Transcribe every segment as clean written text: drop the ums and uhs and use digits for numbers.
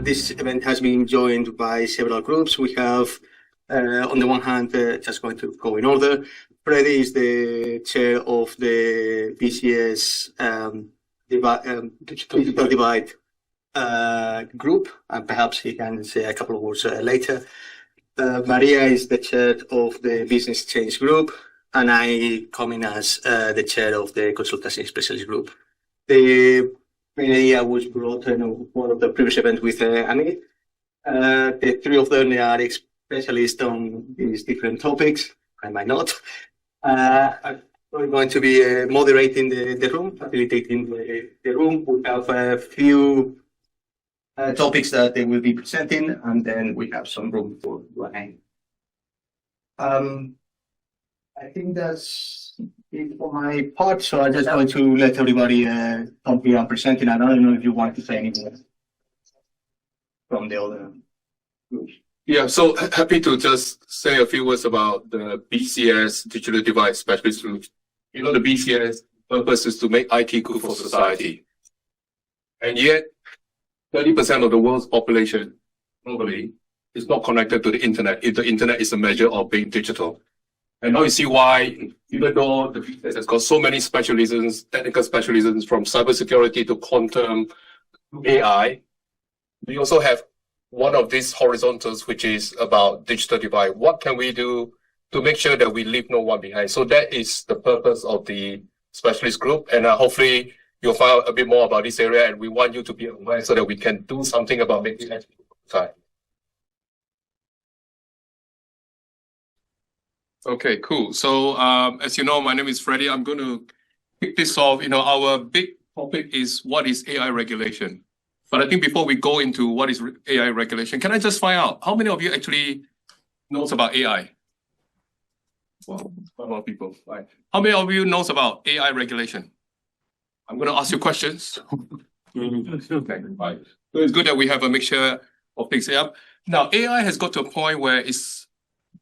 This event has been joined by several groups. We have, on the one hand, just going to go in order, Freddie is the chair of the BCS Digital Divide group, and perhaps he can say a couple of words later. Maria is the chair of the Business Change group, and I come in as the chair of the Consultancy Specialist group. The idea was brought in one of the previous events with Amit. The three of them are specialists on these different topics. I might not. I'm going to be moderating the room, facilitating the room. We have a few topics that they will be presenting, and then we have some room for Q&A. I think that's it for my part, so I'm just going to let everybody come here and presenting. I don't know if you want to say anything from the other groups. Yeah, so happy to just say a few words about the BCS Digital Divide Specialist Group. You know, the BCS purpose is to make IT good for society. And yet, 30% of the world's population globally is not connected to the internet. The internet is a measure of being digital. And now you see why, even though the BCS has got so many specialisms, technical specialisms from cybersecurity to quantum to AI, we also have one of these horizontals, which is about digital divide. What can we do to make sure that we leave no one behind? So that is the purpose of the specialist group. And hopefully you'll find out a bit more about this area, and we want you to be aware so that we can do something about making it time. Okay, cool. So as you know, my name is Freddie. I'm going to kick this off. You know, our big topic is what is AI regulation? But I think before we go into what is AI regulation, can I just find out how many of you actually knows about AI? Well, quite a lot of people. Right. How many of you knows about AI regulation? I'm going to ask you questions. Okay, right. So it's good that we have a mixture of things here. Now, AI has got to a point where it's,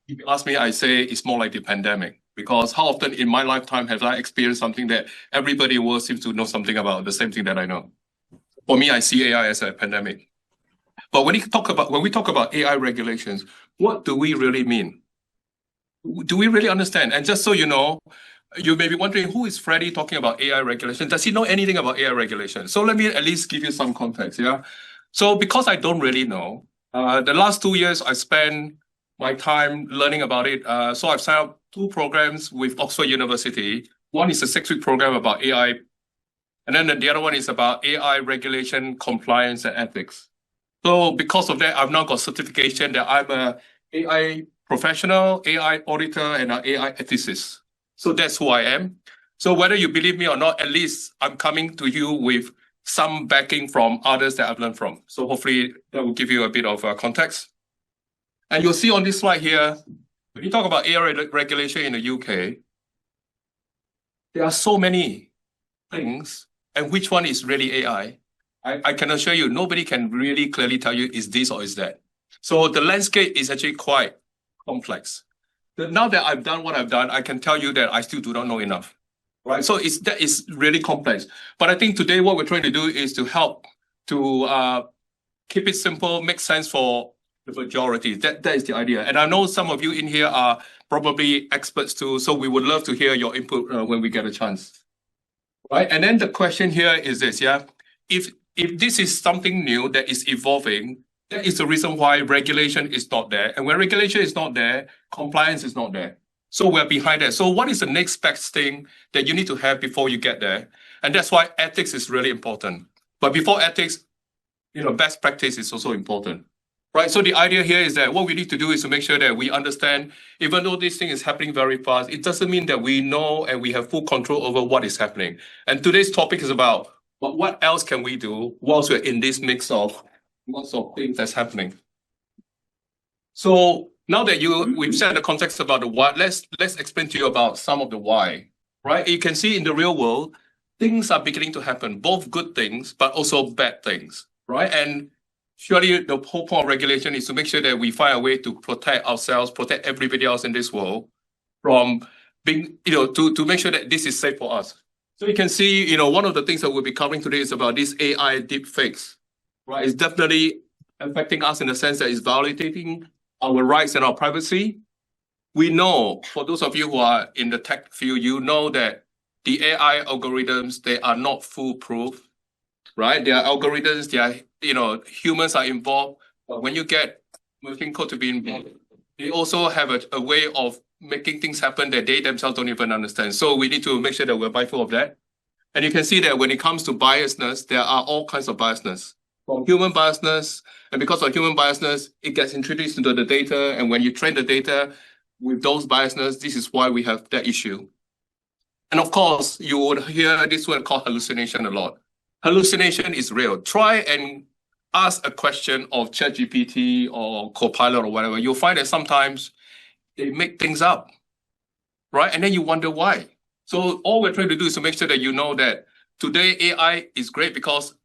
if you ask me, I say it's more like the pandemic. Because how often in my lifetime have I experienced something that everybody will seem to know something about, the same thing that I know? For me, I see AI as a pandemic. But when we talk about AI regulations, what do we really mean? Do we really understand? And just so you know, you may be wondering, who is Freddie talking about AI regulation? Does he know anything about AI regulation? So let me at least give you some context, yeah? So because I don't really know, the last 2 years I spent my time learning about it. So I've signed up 2 programs with Oxford University. One is a 6-week program about AI, and then the other one is about AI regulation, compliance, and ethics. So because of that, I've now got certification that I'm an AI professional, AI auditor, and an AI ethicist. So that's who I am. So whether you believe me or not, at least I'm coming to you with some backing from others that I've learned from. So hopefully that will give you a bit of context. And you'll see on this slide here, when you talk about AI regulation in the UK, there are so many things. And which one is really AI? I can assure you, nobody can really clearly tell you is this or is that. So the landscape is actually quite complex. Now that I've done what I've done, I can tell you that I still do not know enough. Right? So that is really complex. But I think today what we're trying to do is to help to keep it simple, make sense for the majority. That is the idea. And I know some of you in here are probably experts too, so we would love to hear your input when we get a chance. Right, and then the question here is this, yeah? If this is something new that is evolving, that is the reason why regulation is not there. And when regulation is not there, compliance is not there. So we're behind that. So what is the next best thing that you need to have before you get there? And that's why ethics is really important. But before ethics, you know, best practice is also important. Right, so the idea here is that what we need to do is to make sure that we understand, even though this thing is happening very fast, it doesn't mean that we know and we have full control over what is happening. And today's topic is about what else can we do whilst we're in this mix of lots of things that's happening. So now that we've set the context about the what, let's explain to you about some of the why. Right, you can see in the real world, things are beginning to happen, both good things, but also bad things. Right, and surely the whole point of regulation is to make sure that we find a way to protect ourselves, protect everybody else in this world from being, you know, to make sure that this is safe for us. So you can see, you know, one of the things that we'll be covering today is about these AI deepfakes, right? It's definitely affecting us in the sense that it's violating our rights and our privacy. We know, for those of you who are in the tech field, you know that the AI algorithms, they are not foolproof, right? They are algorithms, they are, humans are involved. But when you get machine code to be involved, they also have a way of making things happen that they themselves don't even understand. So we need to make sure that we're mindful of that. And you can see that when it comes to biasness, there are all kinds of biasness. From human biasness, and because of human biasness, it gets introduced into the data. And when you train the data with those biasness, this is why we have that issue. And of course, you would hear this word called hallucination a lot. Hallucination is real. Try and ask a question of ChatGPT or Copilot or whatever. You'll find that sometimes they make things up, right? And then you wonder why. So all we're trying to do is to make sure that you know that today AI is great because,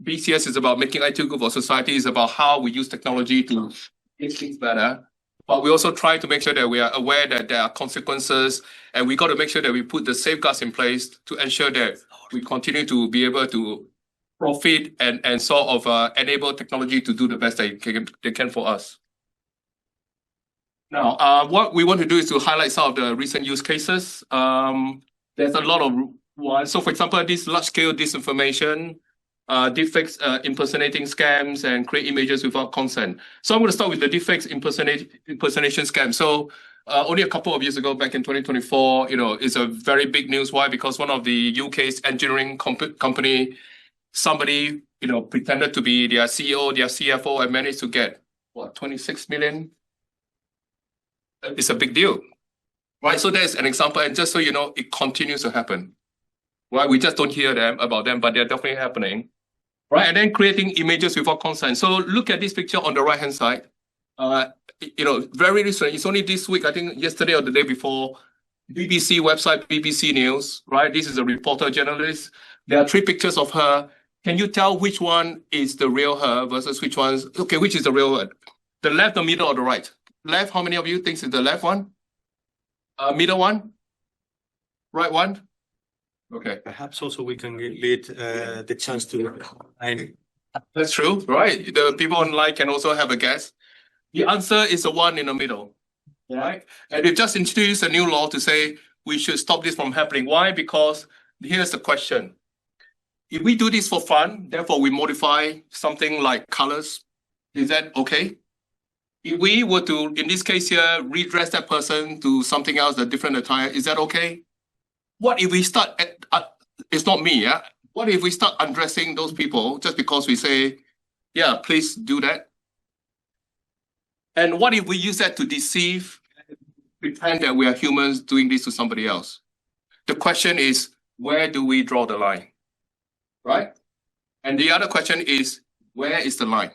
BCS is about making IT good for society, is about how we use technology to make things better. But we also try to make sure that we are aware that there are consequences, and we got to make sure that we put the safeguards in place to ensure that we continue to be able to profit and sort of enable technology to do the best they can for us. Now, what we want to do is to highlight some of the recent use cases. There's a lot of ones. So, for example, this large-scale disinformation, deepfakes impersonating scams and create images without consent. So I'm going to start with the deepfakes impersonation scam. So only a couple of years ago, back in 2024, it's a very big news. Why? Because one of the UK's engineering company, somebody, pretended to be their CEO, their CFO, and managed to get, 26 million? It's a big deal, right? So there's an example. And just so you know, it continues to happen, right? We just don't hear about them, but they're definitely happening. Right, and then creating images without consent. So look at this picture on the right-hand side. Very recent. It's only this week, I think yesterday or the day before, BBC website, BBC News, right? This is a reporter, journalist. There are 3 pictures of her. Can you tell which one is the real her versus which is the real one? The left, the middle, or the right? Left, how many of you think is the left one? Middle one? Right one? Okay. Perhaps also we can lead the chance to. That's true, right? The people online can also have a guess. The answer is the one in the middle, right? And they've just introduced a new law to say we should stop this from happening. Why? Because here's the question. If we do this for fun, therefore we modify something like colors, is that okay? If we were to, in this case here, redress that person to something else, a different attire, is that okay? What if we start, it's not me, yeah? What if we start undressing those people just because we say, yeah, please do that? And what if we use that to deceive, pretend that we are humans doing this to somebody else? The question is, where do we draw the line, right? And the other question is, where is the line?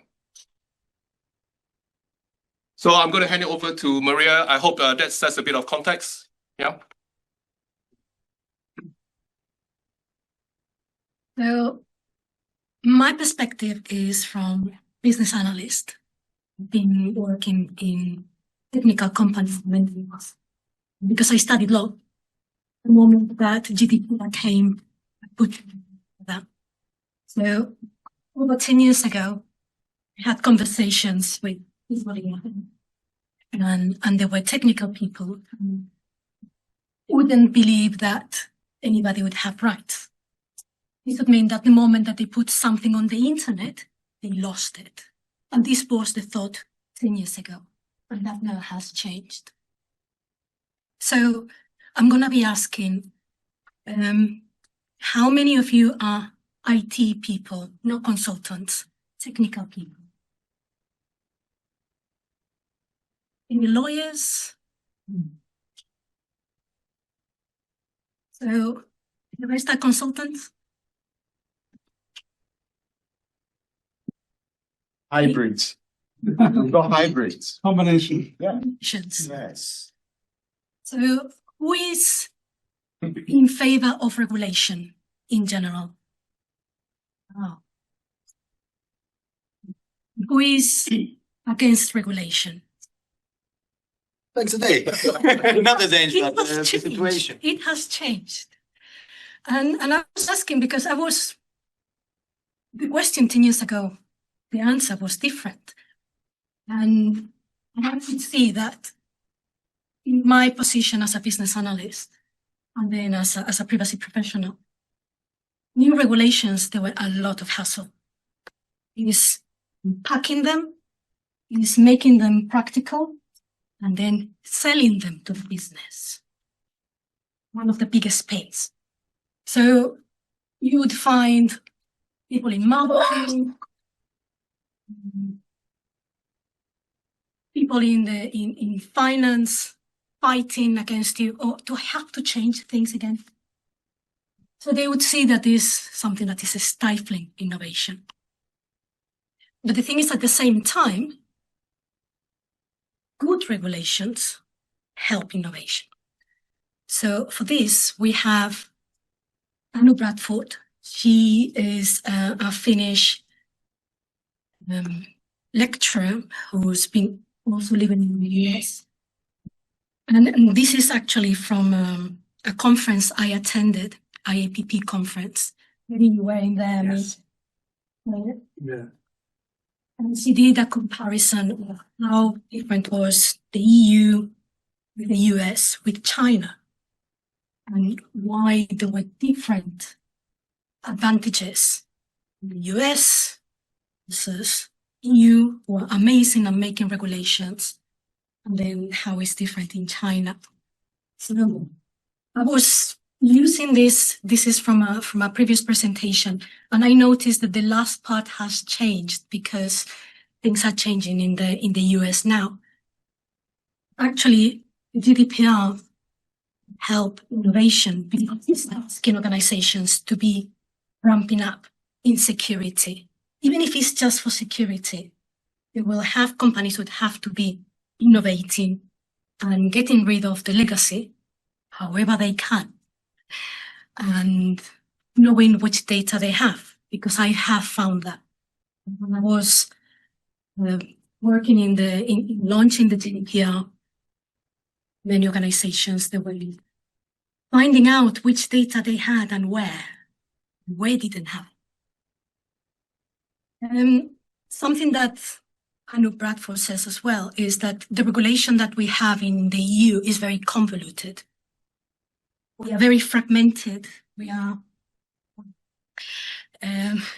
So I'm going to hand it over to Maria. I hope that sets a bit of context, yeah? So my perspective is from business analyst, been working in technical companies for many years. Because I studied law, the moment that GDPR came, I put that. So over 10 years ago, I had conversations with people and there were technical people who wouldn't believe that anybody would have rights. This would mean that the moment that they put something on the internet, they lost it. And this was the thought 10 years ago, and that now has changed. So I'm going to be asking, how many of you are IT people, not consultants, technical people? Any lawyers? So the rest are consultants? Hybrids. We've got hybrids. Combination. Yeah. Yes. So who is in favor of regulation in general? Oh. Who is against regulation? Thanks today. Another danger It has changed. situation. It has changed. And I was asking because I was the question 10 years ago, the answer was different. And I could see that in my position as a business analyst and then as a privacy professional, new regulations, there were a lot of hassle. It is packing them, it is making them practical, and then selling them to the business. One of the biggest pains. So you would find people in marketing, people in finance fighting against you, or do I have to change things again? So they would see that this is something that is stifling innovation. But the thing is, at the same time, good regulations help innovation. So for this, we have Anu Bradford. She is a Finnish lecturer who's been also living in the US. And this is actually from a conference I attended, IAPP conference. Maybe you were in there. Yes. Yeah. And she did a comparison of how different was the EU with the US with China, and why there were different advantages in the US versus EU, were amazing at making regulations, and then how it's different in China. So I was using this is from a previous presentation, and I noticed that the last part has changed because things are changing in the US now. Actually, GDPR help innovation because it's asking organizations to be ramping up in security. Even if it's just for security, they will have companies would have to be innovating and getting rid of the legacy however they can, and knowing which data they have, because I have found that when I was working in launching the GDPR, many organizations, they were finding out which data they had and where didn't have it. Something that Anu Bradford says as well is that the regulation that we have in the EU is very convoluted. We are very fragmented. We are the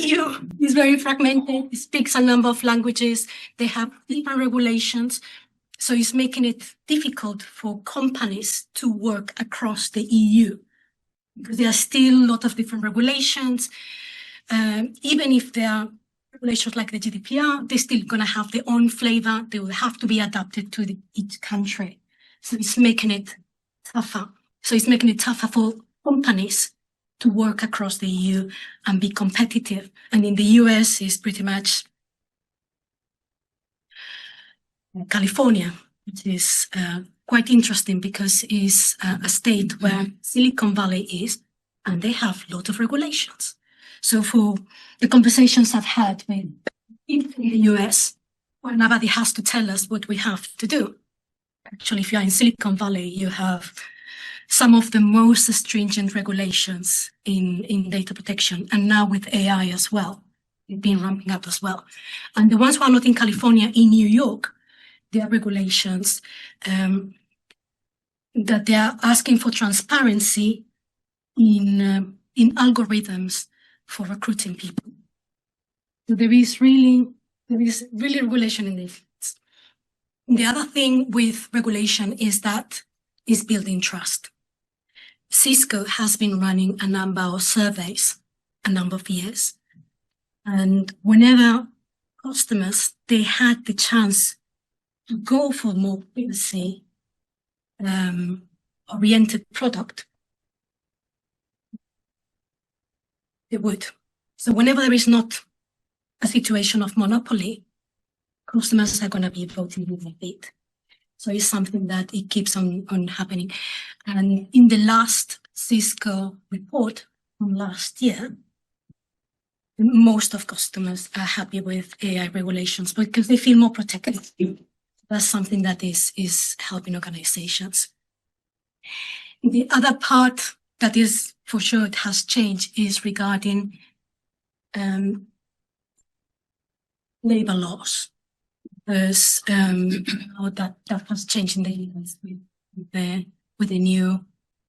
EU is very fragmented. It speaks a number of languages. They have different regulations. So it's making it difficult for companies to work across the EU because there are still a lot of different regulations. Even if there are regulations like the GDPR, they're still going to have their own flavor. They will have to be adapted to each country. So it's making it tougher. So it's making it tougher for companies to work across the EU and be competitive. And in the US, it's pretty much California, which is quite interesting because it's a state where Silicon Valley is, and they have a lot of regulations. So for the conversations I've had with people in the US, where nobody has to tell us what we have to do. Actually, if you're in Silicon Valley, you have some of the most stringent regulations in data protection, and now with AI as well, it's been ramping up as well. And the ones who are not in California, in New York, there are regulations that they are asking for transparency in algorithms for recruiting people. So there is really regulation in this. The other thing with regulation is that it's building trust. Cisco has been running a number of surveys, a number of years. And whenever customers, they had the chance to go for more privacy oriented product, they would. So whenever there is not a situation of monopoly, customers are going to be voting with their feet. So it's something that it keeps on happening. And in the last Cisco report from last year, most of customers are happy with AI regulations because they feel more protected. That's something that is helping organizations. The other part that is for sure it has changed is regarding labor laws. There's how that has changed in the US with the new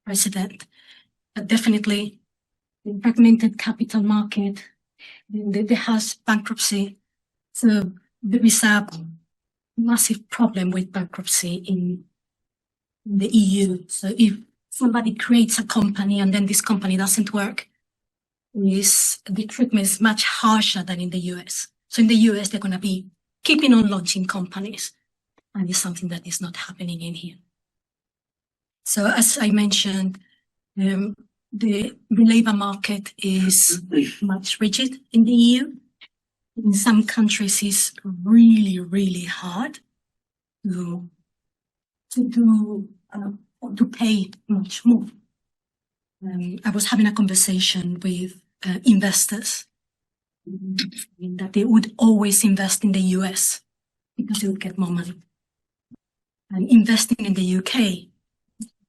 president. But definitely the fragmented capital market, there has bankruptcy. So there is a massive problem with bankruptcy in the EU. So if somebody creates a company and then this company doesn't work, the treatment is much harsher than in the US. So in the US, they're going to be keeping on launching companies. And it's something that is not happening in here. So as I mentioned, the labor market is much rigid in the EU. In some countries, it's really, really hard to pay much more. I was having a conversation with investors that they would always invest in the US because they would get more money. And investing in the UK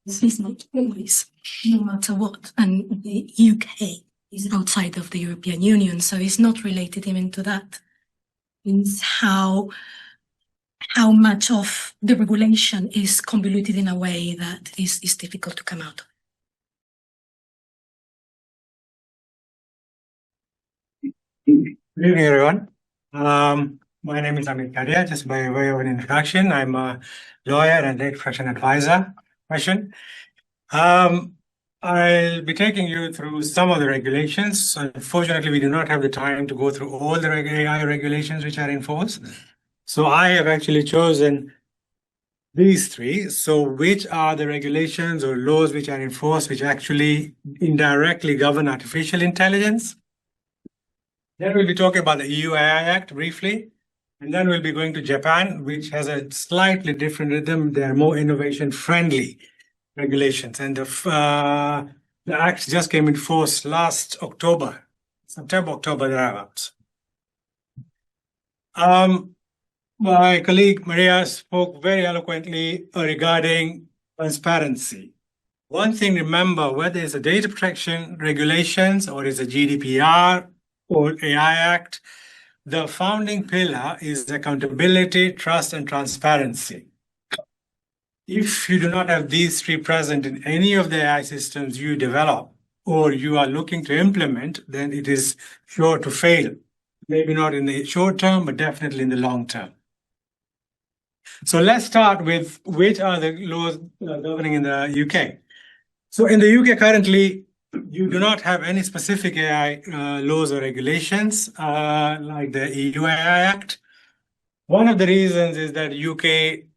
is not always, no matter what. And the UK is outside of the European Union, so it's not related even to that. It's how much of the regulation is convoluted in a way that is difficult to come out of. Good evening, everyone. My name is Amit Gadhia. Just by way of an introduction, I'm a lawyer and data protection advisor. I'll be taking you through some of the regulations. Unfortunately, we do not have the time to go through all the AI regulations which are in force. So I have actually chosen these three. So which are the regulations or laws which are in force which actually indirectly govern artificial intelligence? Then we'll be talking about the EU AI Act briefly. And then we'll be going to Japan, which has a slightly different rhythm. They are more innovation-friendly regulations. And the act just came in force last October, September, October, thereabouts. My colleague Maria spoke very eloquently regarding transparency. One thing, remember, whether it's a data protection regulations or it's a GDPR or AI Act, the founding pillar is accountability, trust, and transparency. If you do not have these three present in any of the AI systems you develop or you are looking to implement, then it is sure to fail. Maybe not in the short term, but definitely in the long term. So let's start with which are the laws governing in the UK. So in the UK currently, you do not have any specific AI laws or regulations like the EU AI Act. One of the reasons is that UK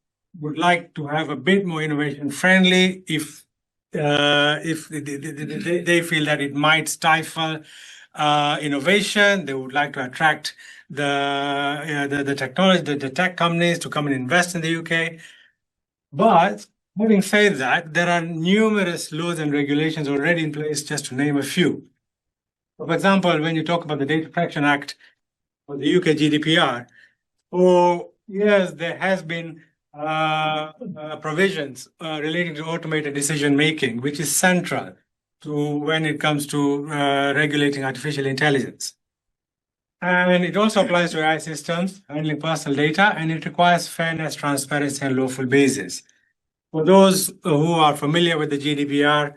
would like to have a bit more innovation friendly if they feel that it might stifle innovation. They would like to attract the technology, the tech companies to come and invest in the UK. But having said that, there are numerous laws and regulations already in place, just to name a few. For example, when you talk about the Data Protection Act or the UK GDPR, for years there has been provisions relating to automated decision making, which is central to when it comes to regulating artificial intelligence. And it also applies to AI systems handling personal data, and it requires fairness, transparency, and lawful basis. For those who are familiar with the GDPR,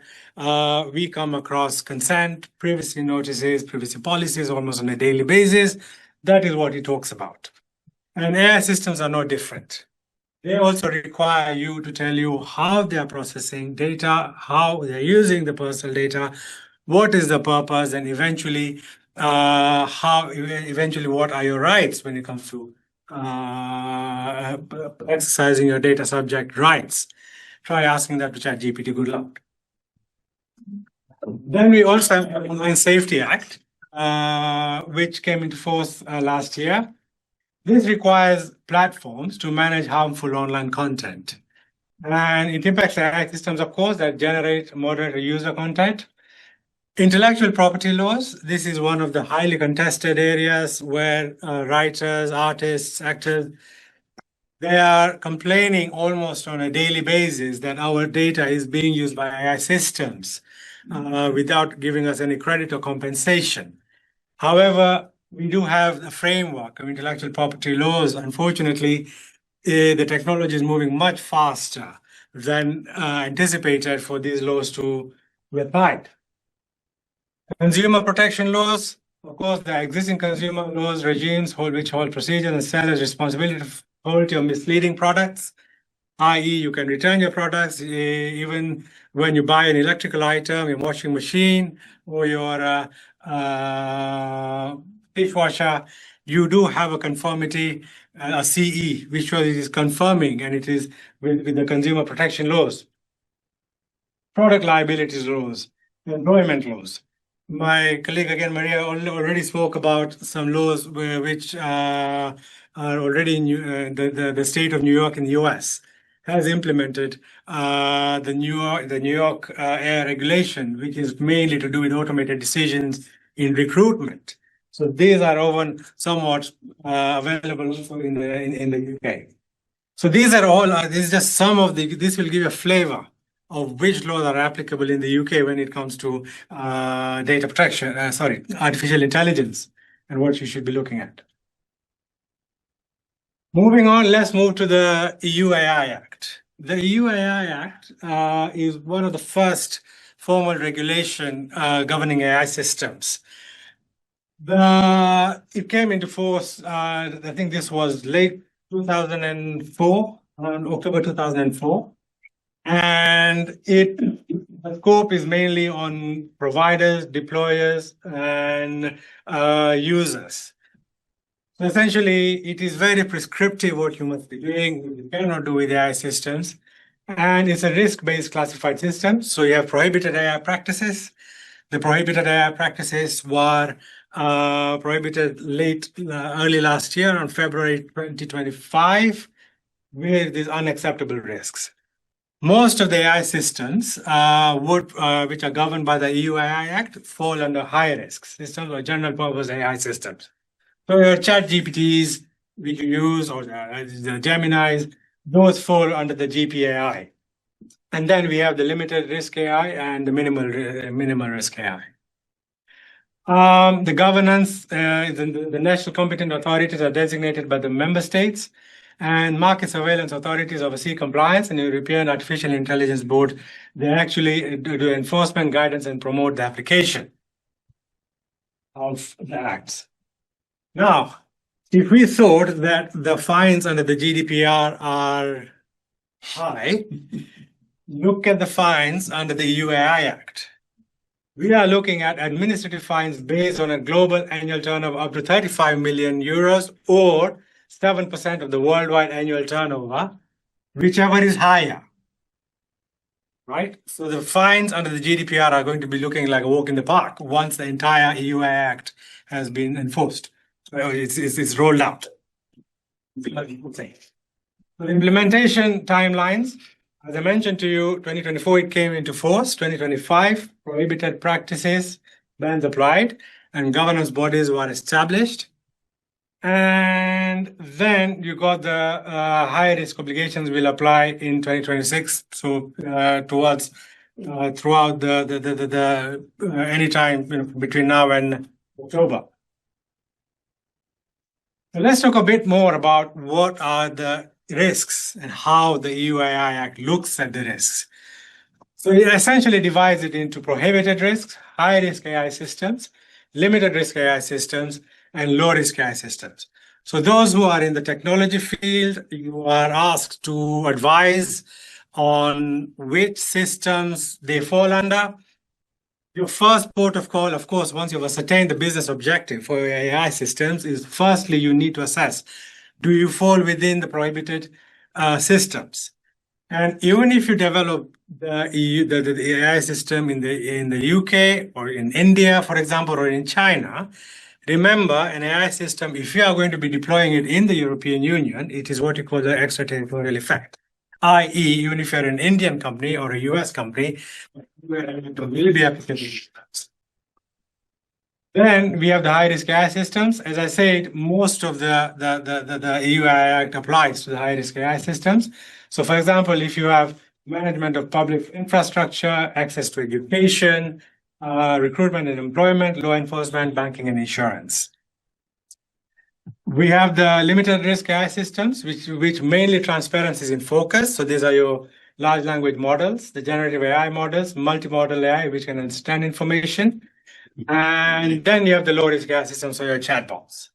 we come across consent, privacy notices, privacy policies almost on a daily basis. That is what it talks about. And AI systems are no different. They also require you to tell you how they are processing data, how they're using the personal data, what is the purpose, and eventually what are your rights when it comes to exercising your data subject rights. Try asking that to ChatGPT. Good luck. Then we also have the Online Safety Act, which came into force last year. This requires platforms to manage harmful online content. And it impacts AI systems, of course, that generate moderate user content. Intellectual property laws. This is one of the highly contested areas where writers, artists, actors, they are complaining almost on a daily basis that our data is being used by AI systems. without giving us any credit or compensation. However, we do have a framework of intellectual property laws. Unfortunately, the technology is moving much faster than anticipated for these laws to be applied. Consumer protection laws, of course, the existing consumer laws regimes which hold procedures and sellers' responsibility for quality of misleading products, i.e., you can return your products even when you buy an electrical item, your washing machine, or your dishwasher. You do have a conformity, a CE, which is confirming, and it is with the consumer protection laws, product liabilities laws, employment laws. My colleague again, Maria, already spoke about some laws which are already in the state of New York in the US has implemented the New York Air regulation, which is mainly to do with automated decisions in recruitment. So these are often somewhat available also in the UK. So these are all. This is just some of the. This will give a flavor of which laws are applicable in the UK when it comes to data protection. Artificial intelligence, and what you should be looking at. Moving on, let's move to the EU AI Act. The EU AI Act is one of the first formal regulation governing AI systems. It came into force, I think this was late 2004, around October 2004. And the scope is mainly on providers, deployers, and users. So essentially, it is very prescriptive what you must be doing, what you cannot do with AI systems. And it's a risk-based classified system. So you have prohibited AI practices. The prohibited AI practices were prohibited early last year on February 2025 with these unacceptable risks. Most of the AI systems which are governed by the EU AI Act fall under high risk systems or general purpose AI systems. So your chat GPTs which you use or the Geminis, those fall under the GPAI. And then we have the limited risk AI and the minimal risk AI. The governance, the national competent authorities are designated by the member states, and market surveillance authorities oversee compliance, and the European Artificial Intelligence Board, they actually do enforcement, guidance, and promote the application of the acts. Now, if we thought that the fines under the GDPR are high, look at the fines under the EU AI Act. We are looking at administrative fines based on a global annual turnover up to 35 million euros or 7% of the worldwide annual turnover, whichever is higher. Right? So the fines under the GDPR are going to be looking like a walk in the park once the entire EU AI Act has been enforced. It's rolled out. So the implementation timelines, as I mentioned to you, 2024, it came into force. 2025, prohibited practices, bans applied, and governance bodies were established. And then you got the high risk obligations will apply in 2026. So throughout the anytime between now and October. So let's talk a bit more about what are the risks and how the EU AI Act looks at the risks. So it essentially divides it into prohibited risks, high risk AI systems, limited risk AI systems, and low risk AI systems. So those who are in the technology field, you are asked to advise on which systems they fall under. Your first port of call, of course, once you've ascertained the business objective for your AI systems, is firstly you need to assess, do you fall within the prohibited systems? And even if you develop the AI system in the UK or in India, for example, or in China, remember an AI system, if you are going to be deploying it in the European Union, it is what you call the extraterritorial effect. I.e., even if you're an Indian company or a US company, will be applicable. Then we have the high-risk AI systems. As I said, most of the EU AI Act applies to the high-risk AI systems. So, for example, if you have management of public infrastructure, access to education, recruitment and employment, law enforcement, banking and insurance. We have the limited risk AI systems, which mainly transparency is in focus. So these are your large language models, the generative AI models, multimodal AI, which can understand information. And then you have the low risk AI systems, so your chatbots.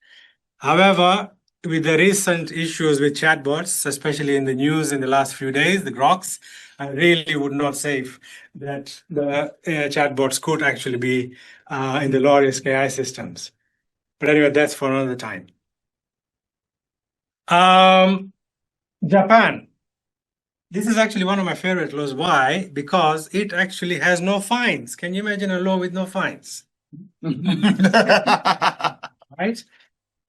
However, with the recent issues with chatbots, especially in the news in the last few days, the groks, I really would not say that the chatbots could actually be in the low risk AI systems. But anyway, that's for another time. Japan. This is actually one of my favorite laws. Why? Because it actually has no fines. Can you imagine a law with no fines? Right?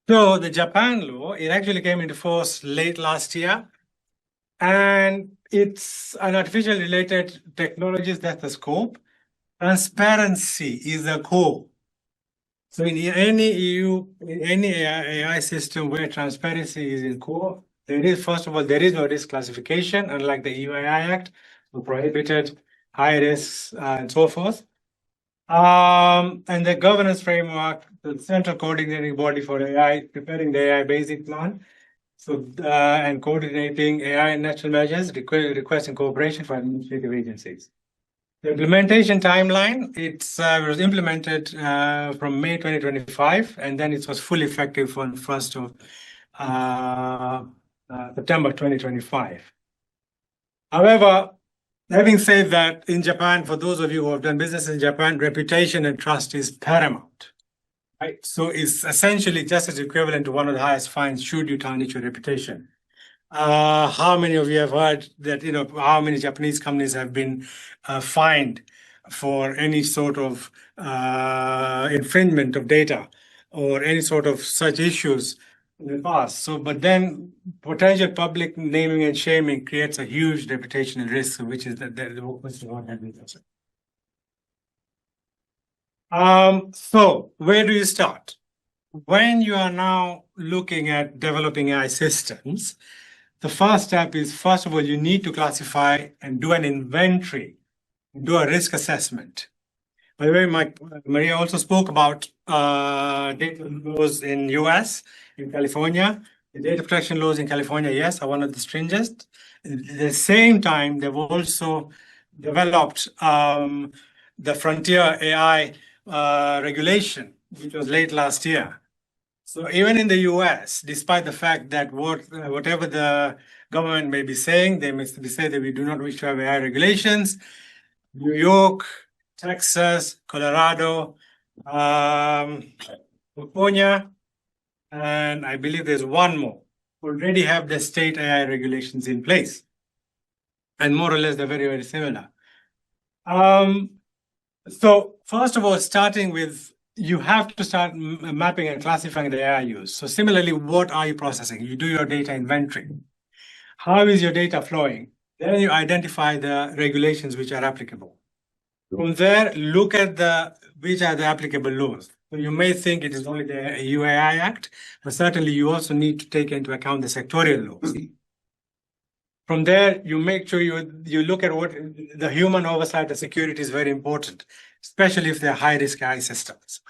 So the Japan law, it actually came into force late last year. And it's an artificial related technologies, that's the scope. Transparency is the core. So in any EU, in any AI system where transparency is in core, there is, first of all, there is no risk classification, unlike the EU AI Act, who prohibited high risks and so forth. And the governance framework, the central coordinating body for AI, preparing the AI basic plan, so and coordinating AI and natural measures, requesting cooperation for administrative agencies. The implementation timeline, it was implemented from May 2025, and then it was fully effective on 1st of September 2025. However, having said that, in Japan, for those of you who have done business in Japan, reputation and trust is paramount. Right? So it's essentially just as equivalent to one of the highest fines should you tarnish your reputation. How many of you have heard that, how many Japanese companies have been fined for any sort of infringement of data or any sort of such issues in the past? So, but then potential public naming and shaming creates a huge reputational risk, which is the question what happens. So where do you start? When you are now looking at developing AI systems, the first step is, first of all, you need to classify and do an inventory, do a risk assessment. By the way, Maria also spoke about data laws in US, in California. The data protection laws in California, yes, are one of the stringent. At the same time, they've also developed the Frontier AI regulation, which was late last year. So even in the US, despite the fact that whatever the government may be saying, they may be saying that we do not wish to have AI regulations, New York, Texas, Colorado, California, and I believe there's one more, already have the state AI regulations in place. And more or less, they're very, very similar. So first of all, starting with, you have to start mapping and classifying the AI use. So similarly, what are you processing? You do your data inventory. How is your data flowing? Then you identify the regulations which are applicable. From there, look at which are the applicable laws. So you may think it is only the UAI Act, but certainly you also need to take into account the sectorial laws. From there, you make sure you look at what the human oversight of security is very important, especially if they're high-risk AI systems.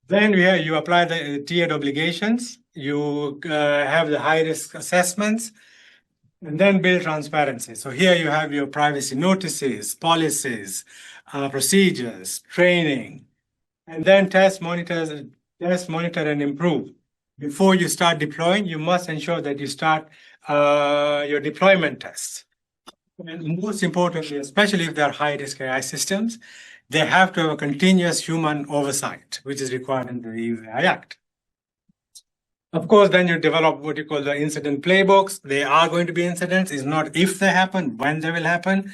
Then you apply the tiered obligations, you have the high-risk assessments, and then build transparency. So here you have your privacy notices, policies, procedures, training, and then test, monitor, and improve. Before you start deploying, you must ensure that you start your deployment tests. And most importantly, especially if they're high-risk AI systems, they have to have a continuous human oversight, which is required under the AI Act. Of course, then you develop what you call the incident playbooks. There are going to be incidents. It's not if they happen, when they will happen.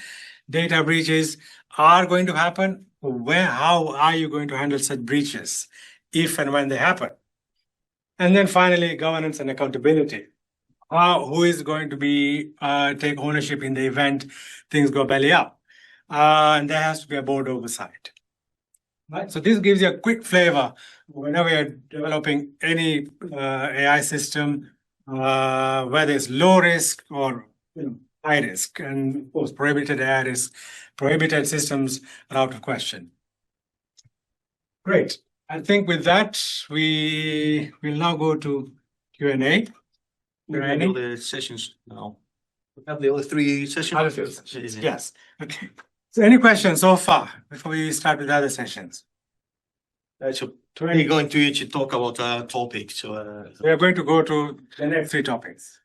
Data breaches are going to happen. How are you going to handle such breaches if and when they happen? And then finally, governance and accountability. Who is going to take ownership in the event things go belly up? And there has to be a board oversight. Right? So this gives you a quick flavor whenever you're developing any AI system, whether it's low risk or high risk, and of course, prohibited high risk, prohibited systems are out of question. Great. I think with that, we will now go to Q&A. We have the other sessions now. We have the other three sessions. Yes. Okay. So any questions so far before we start with the other sessions? So we're going to each talk about a topic. So We are going to go to the next three topics.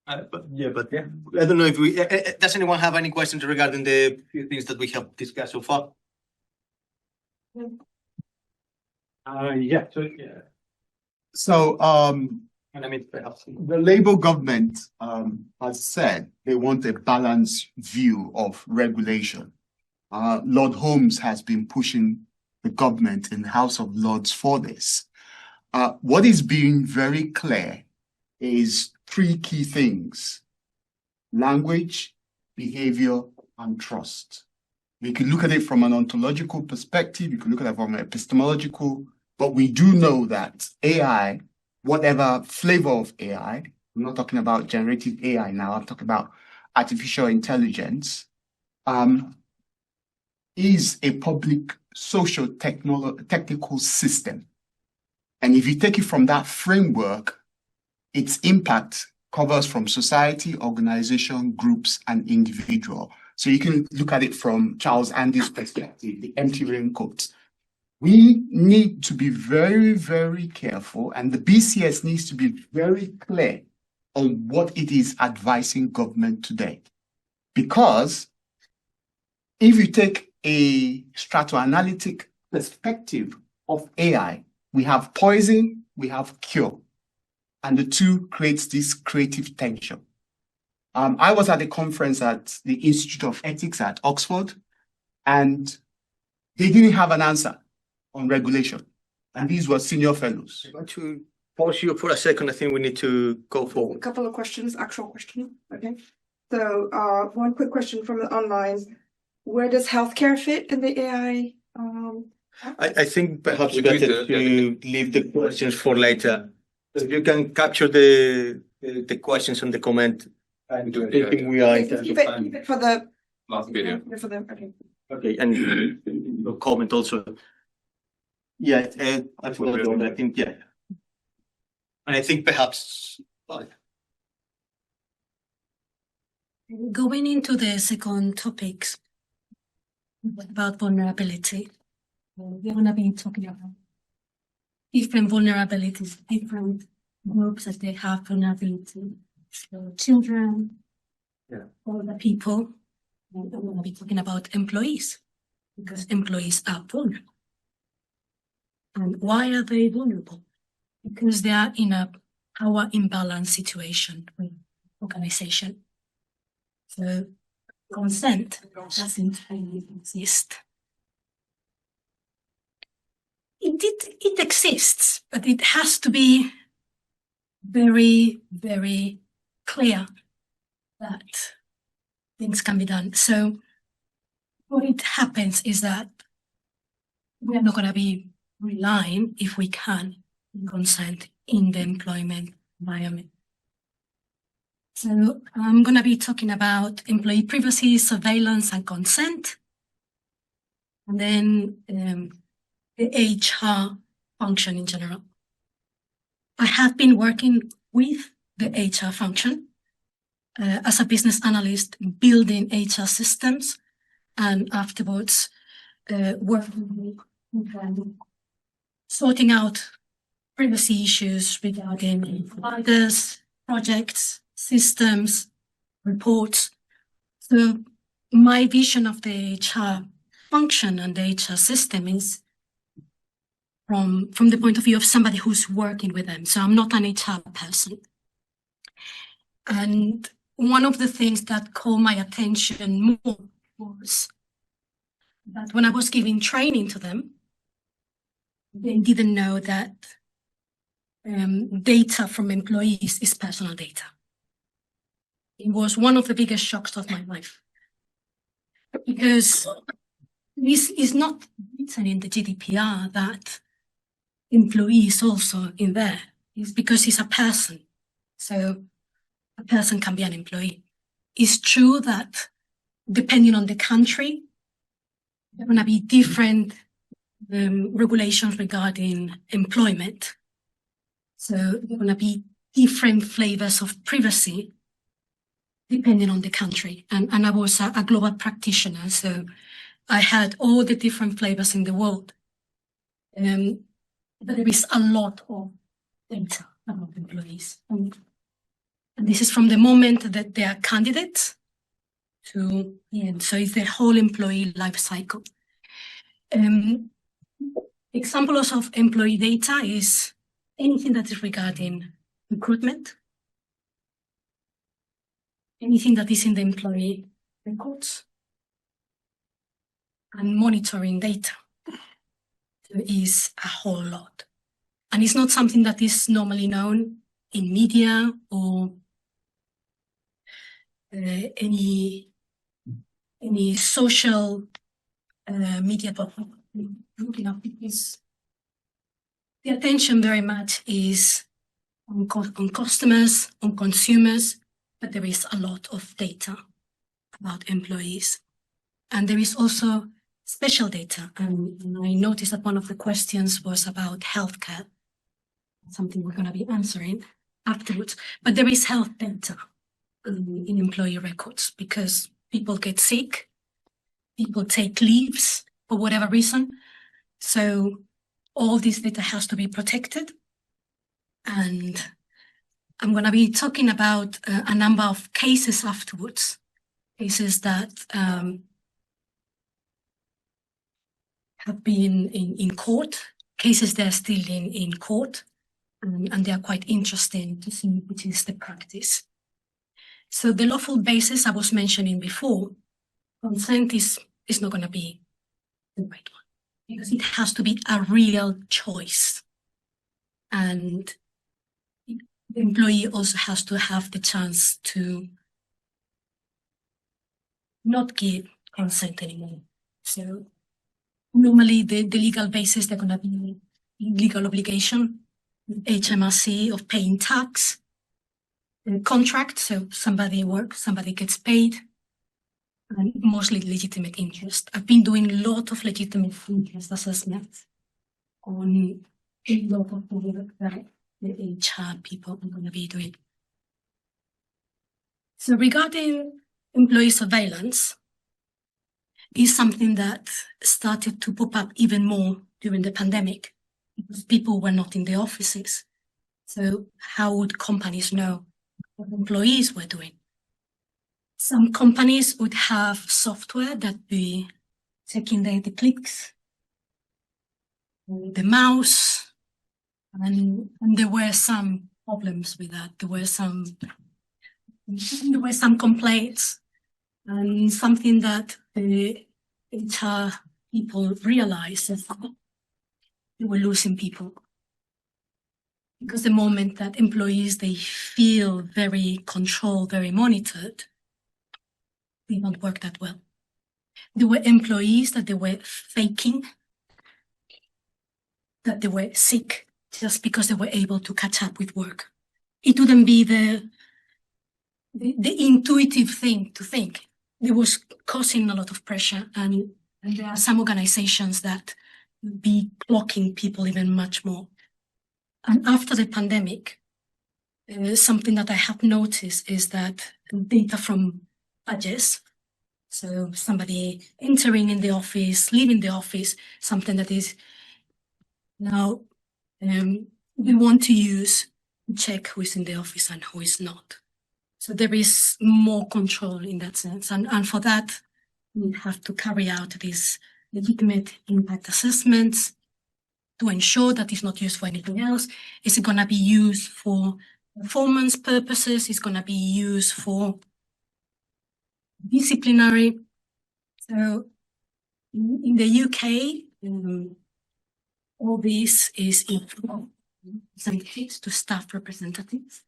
but I don't know if we. Does anyone have any questions regarding the few things that we have discussed so far? Yeah. So, And I mean, perhaps. the Labour government has said they want a balanced view of regulation. Lord Holmes has been pushing the government in the House of Lords for this. What is being very clear is three key things: language, behavior, and trust. We can look at it from an ontological perspective, you can look at it from an epistemological, but we do know that AI, whatever flavor of AI, I'm not talking about generative AI now, I'm talking about artificial intelligence, is a public social technical system. And if you take it from that framework, its impact covers from society, organization, groups, and individual. So you can look at it from Charles Andy's perspective, the empty raincoat. We need to be very, very careful, and the BCS needs to be very clear on what it is advising government today. Because if you take a stratoanalytic perspective of AI, we have poison, we have cure, and the two creates this creative tension. I was at a conference at the Institute of Ethics at Oxford, and they didn't have an answer on regulation. And these were senior fellows. I want to pause you for a second. I think we need to go A forward. couple of questions, actual questions. Okay. So one quick question from the online. Where does healthcare fit in the AI? I think perhaps We better do to leave the questions for later. If you can capture the questions on the comment, I think we are in terms Keep of it, time. keep it for the Last video. for the okay. Okay, and your comment also. Yeah, I forgot the order. I think, yeah. And I think perhaps, Going into the second topics about vulnerability, we're going to be talking about different vulnerabilities, different groups that they have vulnerability. So children, older people, and I'm going to be talking about employees, because employees are vulnerable. And why are they vulnerable? Because they are in a power imbalance situation with organization. So consent doesn't really exist. It exists, but it has to be very, very clear that things can be done. So what it happens is that we are not going to be relying, if we can, on consent in the employment environment. So I'm going to be talking about employee privacy, surveillance, and consent. And then the HR function in general. I have been working with the HR function as a business analyst, building HR systems, and afterwards working with sorting out privacy issues regarding providers, projects, systems, reports. So my vision of the HR function and the HR system is from the point of view of somebody who's working with them. So I'm not an HR person. And one of the things that caught my attention more was that when I was giving training to them, they didn't know that data from employees is personal data. It was one of the biggest shocks of my life. Because this is not written in the GDPR that employee is also in there. It's because he's a person. So a person can be an employee. it's true that depending on the country, there are going to be different regulations regarding employment. So there are going to be different flavors of privacy depending on the country. And I was a global practitioner, so I had all the different flavors in the world. But there is a lot of data about employees. And this is from the moment that they are candidates to the end. So it's the whole employee life cycle. Examples of employee data is anything that is regarding recruitment, anything that is in the employee records, and monitoring data. There is a whole lot. And it's not something that is normally known in media or any social media. Looking up because the attention very much is on customers, on consumers, but there is a lot of data about employees. And there is also special data. And I noticed that one of the questions was about healthcare, something we're going to be answering afterwards. But there is health data in employee records because people get sick, people take leaves for whatever reason. So all this data has to be protected. And I'm going to be talking about a number of cases afterwards, cases that have been in court, cases that are still in court, and they are quite interesting to see which is the practice. So the lawful basis I was mentioning before, consent is not going to be the right one because it has to be a real choice. And the employee also has to have the chance to not give consent anymore. So normally the legal basis, they're going to be legal obligation, HMRC of paying tax, contract, so somebody works, somebody gets paid, and mostly legitimate interest. I've been doing a lot of legitimate interest assessments on a lot of the work that the HR people are going to be doing. So regarding employee surveillance, is something that started to pop up even more during the pandemic because people were not in the offices. So how would companies know what employees were doing? Some companies would have software that be checking the clicks, the mouse, and there were some problems with that. There were some complaints, and something that the HR people realized is that they were losing people. Because the moment that employees, they feel very controlled, very monitored, they don't work that well. There were employees that they were faking, that they were sick just because they were able to catch up with work. It wouldn't be the intuitive thing to think. It was causing a lot of pressure, and there are some organizations that would be blocking people even much more. And after the pandemic, something that I have noticed is that data from badges, so somebody entering in the office, leaving the office, something that is now we want to use to check who is in the office and who is not. So there is more control in that sense. And for that, we have to carry out these legitimate impact assessments to ensure that it's not used for anything else. Is it going to be used for performance purposes? It's going to be used for disciplinary. So in the UK, all this is representatives to staff representatives.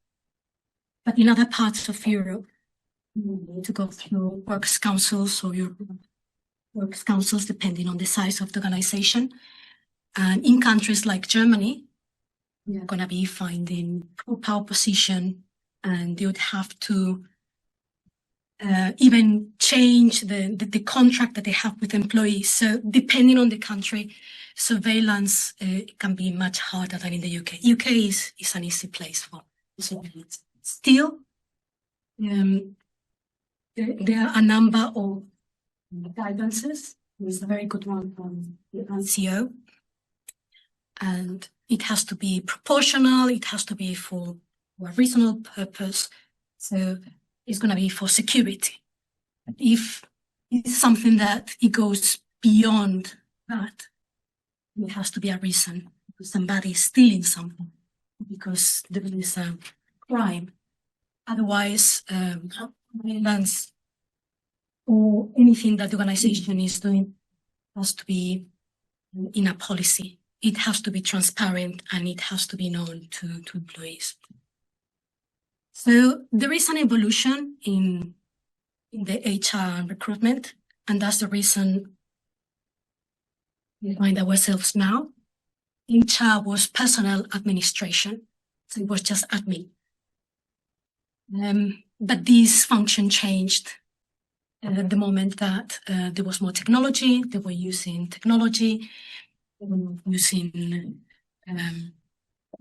But in other parts of Europe, you need to go through works councils or your works councils, depending on the size of the organization. And in countries like Germany, you're going to be finding power position, and you would have to even change the contract that they have with employees. So depending on the country, surveillance can be much harder than in the UK. UK is an easy place for surveillance. Still, there are a number of guidances. There's a very good one from the ICO. And it has to be proportional. It has to be for a reasonable purpose. So it's going to be for security. If it's something that it goes beyond that, it has to be a reason because somebody is stealing something, because there is a crime. Otherwise, violence or anything that the organization is doing has to be in a policy. It has to be transparent and it has to be known to employees. So there is an evolution in the HR recruitment, and that's the reason we find ourselves now. HR was personnel administration, so it was just admin. But this function changed the moment that there was more technology. They were using technology, they were not using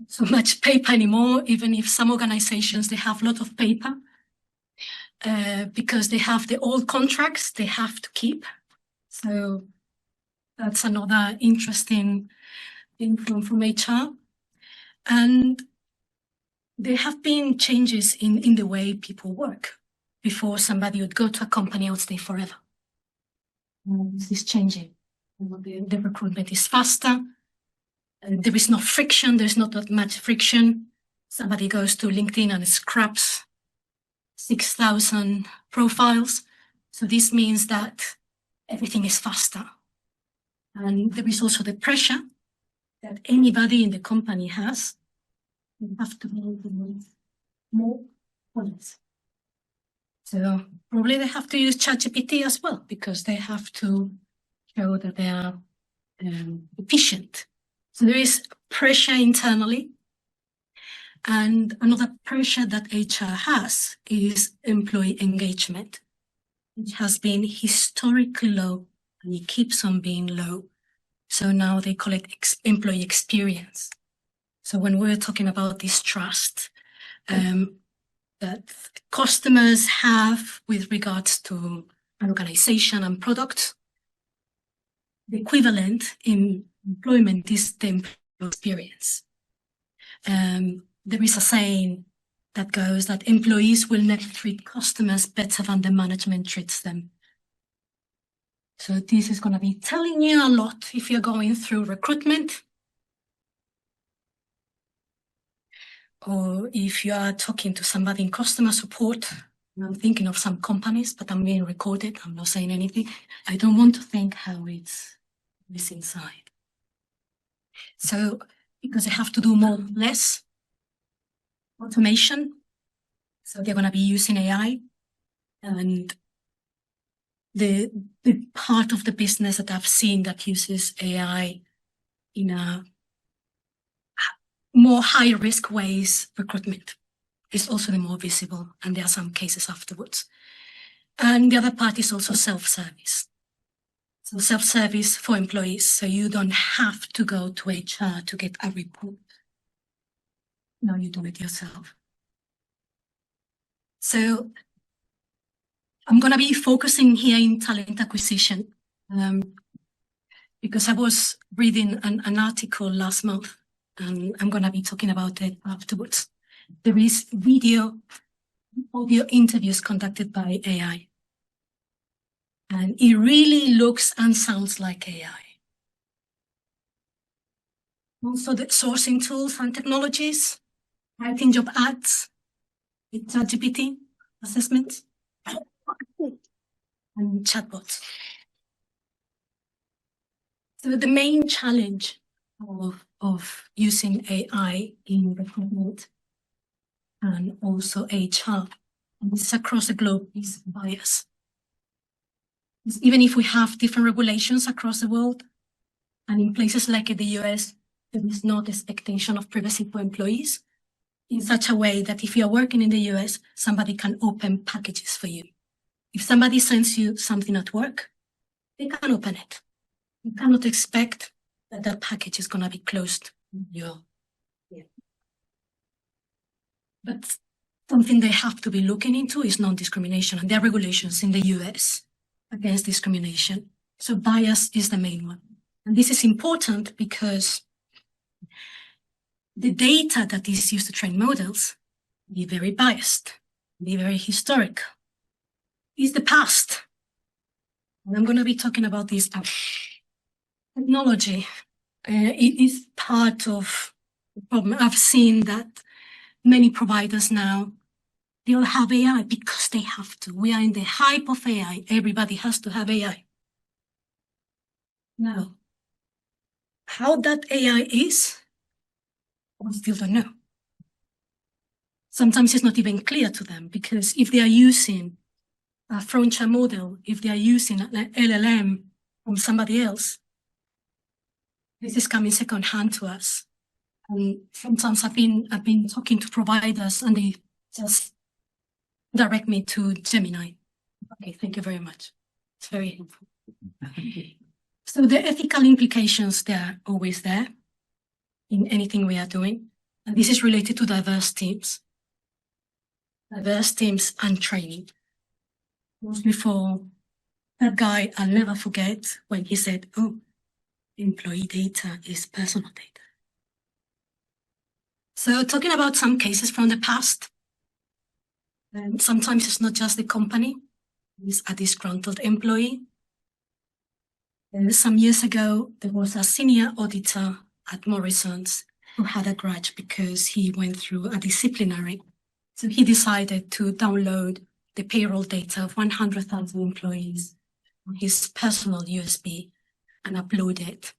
so much paper anymore, even if some organizations, they have a lot of paper because they have the old contracts they have to keep. So that's another interesting thing from HR. And there have been changes in the way people work. Before, somebody would go to a company and would stay forever. This is changing. The recruitment is faster. There is no friction. There's not that much friction. Somebody goes to LinkedIn and scraps 6,000 profiles. So this means that everything is faster. And there is also the pressure that anybody in the company has. You have to be more points. So probably they have to use ChatGPT as well, because they have to show that they are efficient. So there is pressure internally. And another pressure that HR has is employee engagement. It has been historically low and it keeps on being low. So now they call it employee experience. So when we're talking about this trust that customers have with regards to an organization and product, the equivalent in employment is the employee experience. There is a saying that goes that employees will never treat customers better than the management treats them. So this is going to be telling you a lot if you're going through recruitment, or if you are talking to somebody in customer support. I'm thinking of some companies, but I'm being recorded. I'm not saying anything. I don't want to think how it's inside. So because they have to do more or less automation, so they're going to be using AI, and the part of the business that I've seen that uses AI in a more high risk ways, recruitment is also the more visible, and there are some cases afterwards. And the other part is also self-service. So self-service for employees, so you don't have to go to HR to get a report. No, you do it yourself. So I'm going to be focusing here in talent acquisition because I was reading an article last month, and I'm going to be talking about it afterwards. There is audio interviews conducted by AI. And it really looks and sounds like AI. Also the sourcing tools and technologies, writing job ads, with ChatGPT assessments, and chatbots. So the main challenge of using AI in recruitment and also HR, and this is across the globe, is bias. Even if we have different regulations across the world, and in places like in the US, there is no expectation of privacy for employees in such a way that if you're working in the US, somebody can open packages for you. If somebody sends you something at work, they can open it. You cannot expect that that package is going to be closed. But something they have to be looking into is non-discrimination, and there are regulations in the US against discrimination. So bias is the main one. And this is important because the data that is used to train models be very biased, be very historic. It's the past. And I'm going to be talking about this technology. It is part of the problem. I've seen that many providers now, they all have AI because they have to. We are in the hype of AI. Everybody has to have AI. Now, how that AI is, we still don't know. Sometimes it's not even clear to them, because if they are using a frontier model, if they are using an LLM from somebody else, this is coming secondhand to us. And sometimes I've been talking to providers and they just direct me to Gemini. Okay, thank you very much. It's very helpful. So the ethical implications, they're always there in anything we are doing. And this is related to diverse teams and training. Mostly for that guy, I'll never forget when he said, oh, employee data is personal data. So talking about some cases from the past, and sometimes it's not just the company, it's a disgruntled employee. Some years ago, there was a senior auditor at Morrison's who had a grudge because he went through a disciplinary. So he decided to download the payroll data of 100,000 employees on his personal USB and upload it.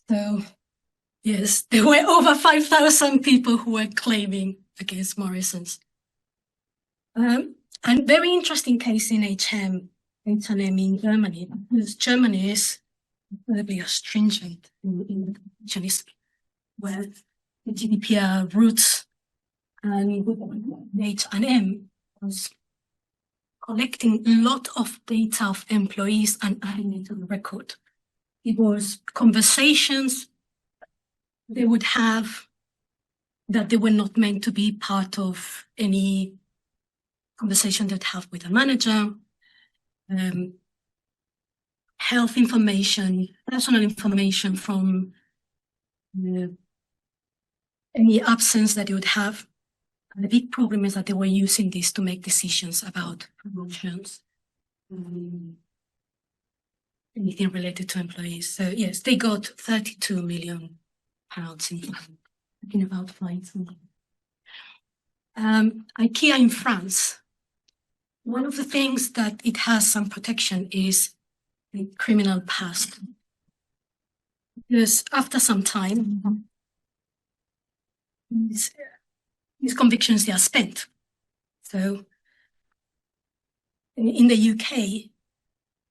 So, yes, there were over 5,000 people who were claiming against Morrison's. And very interesting case in H&M in Germany, because Germany is incredibly stringent in where the GDPR roots and H&M was collecting a lot of data of employees and adding it to the record. It was conversations they would have that they were not meant to be part of any conversation they'd have with a manager, health information, personal information from any absence that they would have. And the big problem is that they were using this to make decisions about promotions, anything related to employees. So yes, they got £32 million in fine, talking about fines. IKEA in France, one of the things that it has some protection is the criminal past. Because after some time, these convictions, they are spent. So in the UK,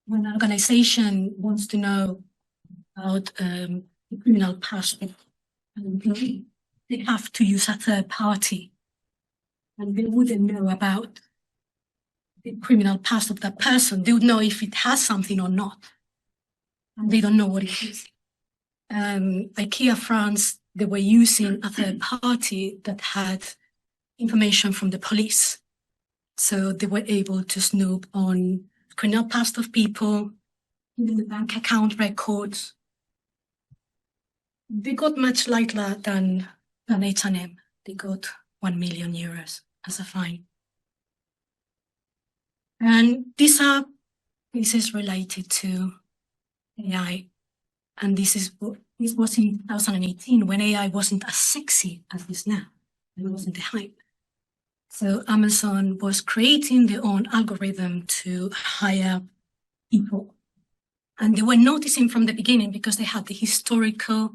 when an organization wants to know about the criminal past of an employee, they have to use a third party. And they wouldn't know about the criminal past of that person. They would know if it has something or not. And they don't know what it is. IKEA France, they were using a third party that had information from the police. So they were able to snoop on criminal past of people, even the bank account records. They got much lighter than H&M. They got €1 million as a fine. And these are cases related to AI. And this was in 2018 when AI wasn't as sexy as it is now. It wasn't the hype. So Amazon was creating their own algorithm to hire people. And they were noticing from the beginning because they had the historical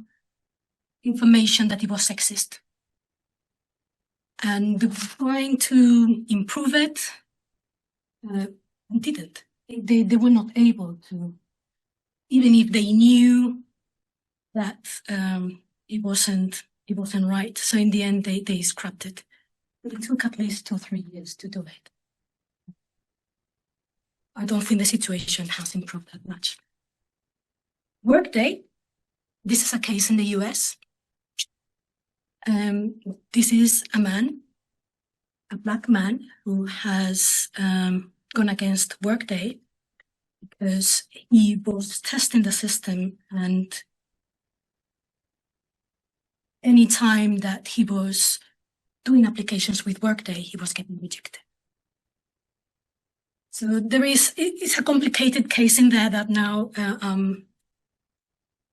information that it was sexist. And they were trying to improve it. Didn't. They were not able to, even if they knew that it wasn't right. So in the end, they scrapped it. But it took at least 2 or 3 years to do it. I don't think the situation has improved that much. Workday, this is a case in the US. This is a man, a black man, who has gone against Workday because he was testing the system, and any time that he was doing applications with Workday, he was getting rejected. So it's a complicated case in there that now I'm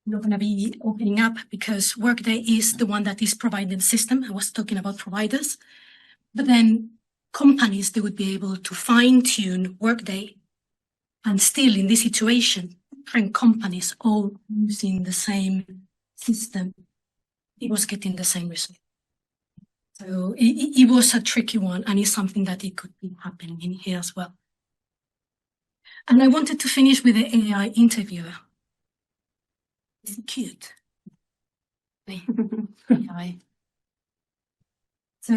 not going to be opening up, because Workday is the one that is providing the system. I was talking about providers, but then companies, they would be able to fine tune Workday, and still in this situation, different companies all using the same system, it was getting the same result. So it was a tricky one, and it's something that it could be happening in here as well. And I wanted to finish with the AI interviewer. Is it cute? AI. So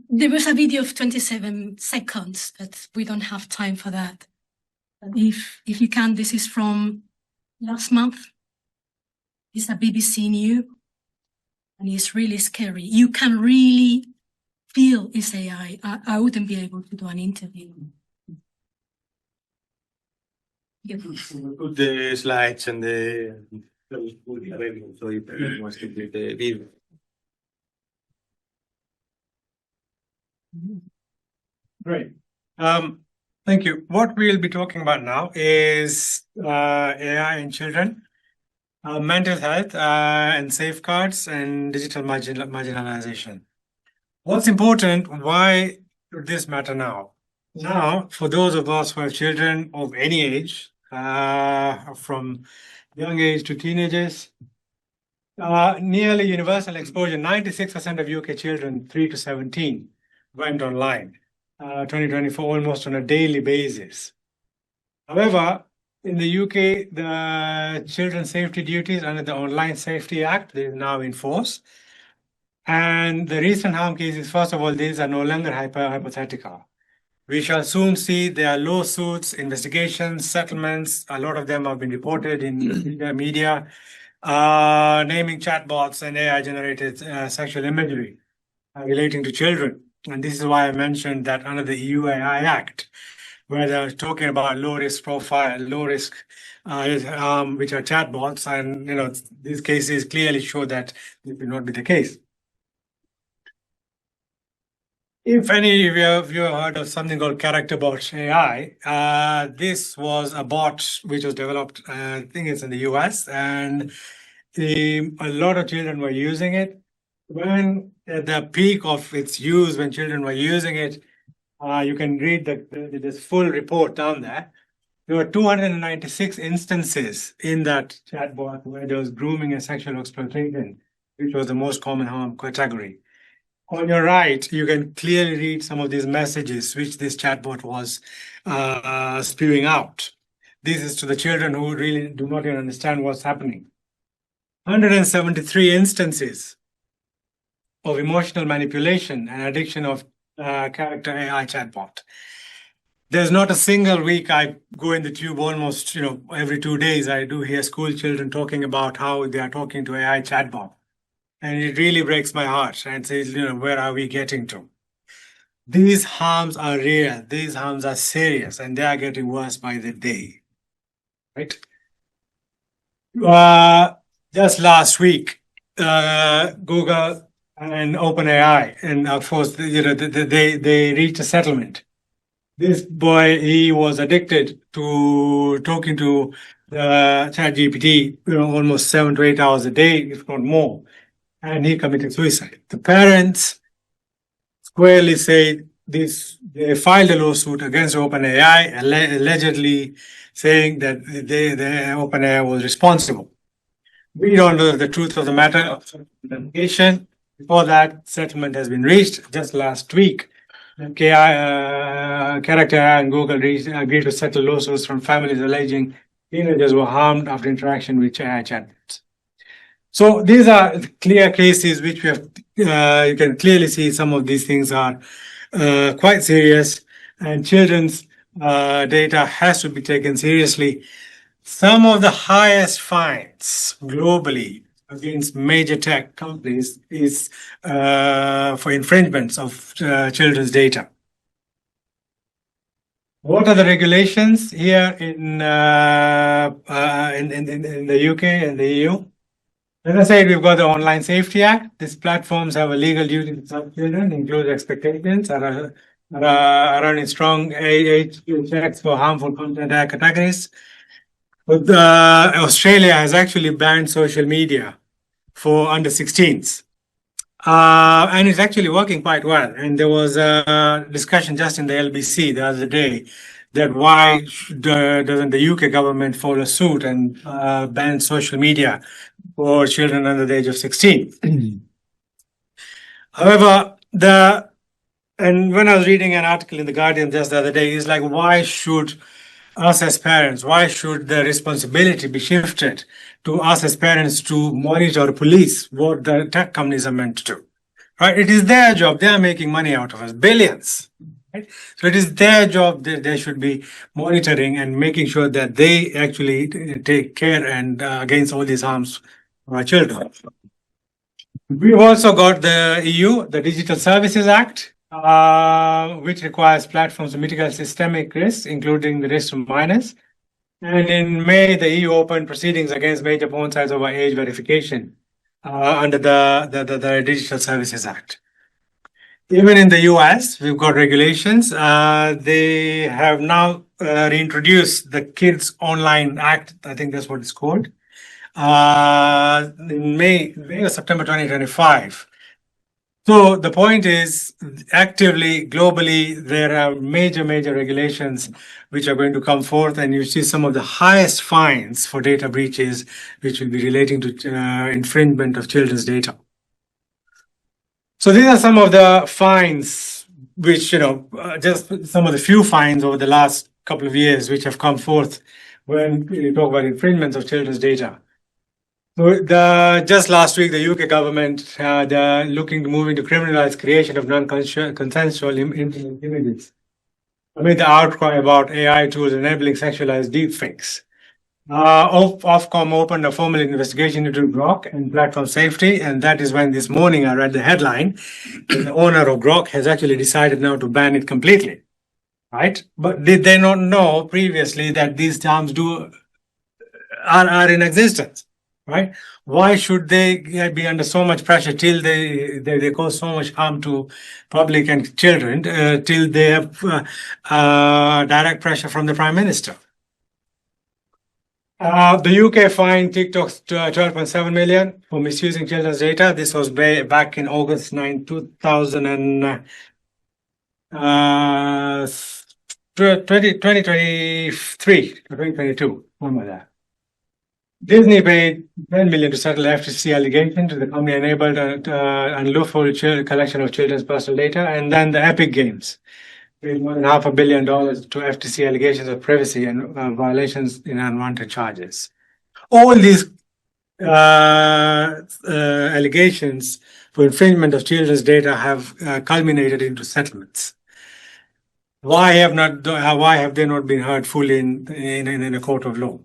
there was a video of 27 seconds, but we don't have time for that. But if you can, this is from last month. It's a BBC News, and it's really scary. You can really feel it's AI. I wouldn't be able to do an interview. We'll put the slides and the so if anyone wants to do the video. Great. Thank you. What we'll be talking about now is AI in children, mental health and safeguards, and digital marginalization. What's important? Why should this matter now? Now, for those of us who have children of any age, from young age to teenagers, nearly universal exposure, 96% of UK children 3 to 17 went online. 2024, almost on a daily basis. However, in the UK, the children's safety duties under the Online Safety Act is now in force. And the recent harm cases, first of all, these are no longer hypothetical. We shall soon see there are lawsuits, investigations, settlements. A lot of them have been reported in the media, naming chatbots and AI-generated sexual imagery relating to children. And this is why I mentioned that under the EU AI Act, where they're talking about low-risk profile, low-risk, which are chatbots, and these cases clearly show that this will not be the case. If any of you have heard of something called character bots AI, this was a bot which was developed, I think it's in the US, and a lot of children were using it. When at the peak of its use, when children were using it, you can read this full report down there. There were 296 instances in that chatbot where there was grooming and sexual exploitation, which was the most common harm category. On your right, you can clearly read some of these messages which this chatbot was spewing out. This is to the children who really do not even understand what's happening. 173 instances of emotional manipulation and addiction of character AI chatbot. There's not a single week I go in the tube, almost every 2 days, I do hear school children talking about how they are talking to AI chatbot. And it really breaks my heart and says, where are we getting to? These harms are real, these harms are serious, and they are getting worse by the day, right? Just last week, Google and OpenAI, and of course, they reached a settlement. This boy, he was addicted to talking to ChatGPT, almost 7 to 8 hours a day, if not more, and he committed suicide. The parents squarely say this. They filed a lawsuit against OpenAI, allegedly saying that the OpenAI was responsible. We don't know the truth of the matter. Before that, settlement has been reached just last week. Character AI and Google agreed to settle lawsuits from families alleging teenagers were harmed after interaction with AI chatbots. So these are clear cases which we have. You can clearly see some of these things are quite serious, and children's data has to be taken seriously. Some of the highest fines globally against major tech companies is for infringements of children's data. What are the regulations here in the UK and the EU? As I said, we've got the Online Safety Act. These platforms have a legal duty to serve children, include expectations around strong age checks for harmful content categories. But Australia has actually banned social media for under 16s. And it's actually working quite well. And there was a discussion just in the LBC the other day that why doesn't the UK government follow suit and ban social media for children under the age of 16? However, and when I was reading an article in The Guardian just the other day, it's like, why should us as parents, why should the responsibility be shifted to us as parents to monitor or police what the tech companies are meant to do? Right? It is their job. They are making money out of us, billions. Right? So it is their job that they should be monitoring and making sure that they actually take care and against all these harms for our children. We've also got the EU, the Digital Services Act, which requires platforms to mitigate systemic risks, including the risk to minors. And in May, the EU opened proceedings against major porn sites over age verification under the Digital Services Act. Even in the US, we've got regulations. They have now reintroduced the Kids Online Act. I think that's what it's called. In May or September 2025. So the point is, actively, globally, there are major regulations which are going to come forth, and you see some of the highest fines for data breaches, which will be relating to infringement of children's data. So these are some of the fines, which, just some of the few fines over the last couple of years, which have come forth when you talk about infringements of children's data. So just last week, the UK government they're looking to move into criminalize creation of non-consensual images. Amid the outcry about AI tools enabling sexualized deepfakes. Ofcom opened a formal investigation into Grok and platform safety, and that is when this morning I read the headline. The owner of Grok has actually decided now to ban it completely. Right? But did they not know previously that these terms are in existence? Right? Why should they be under so much pressure till they cause so much harm to public and children, till they have direct pressure from the Prime Minister? The UK fined TikTok 12.7 million for misusing children's data. This was back in August 9, 2023 or 2022, one like that. Disney paid 10 million to settle FTC allegation to the company enabled unlawful collection of children's personal data, and then the Epic Games paid more than $500 million to FTC allegations of privacy and violations in unwanted charges. All these allegations for infringement of children's data have culminated into settlements. Why have they not been heard fully in a court of law?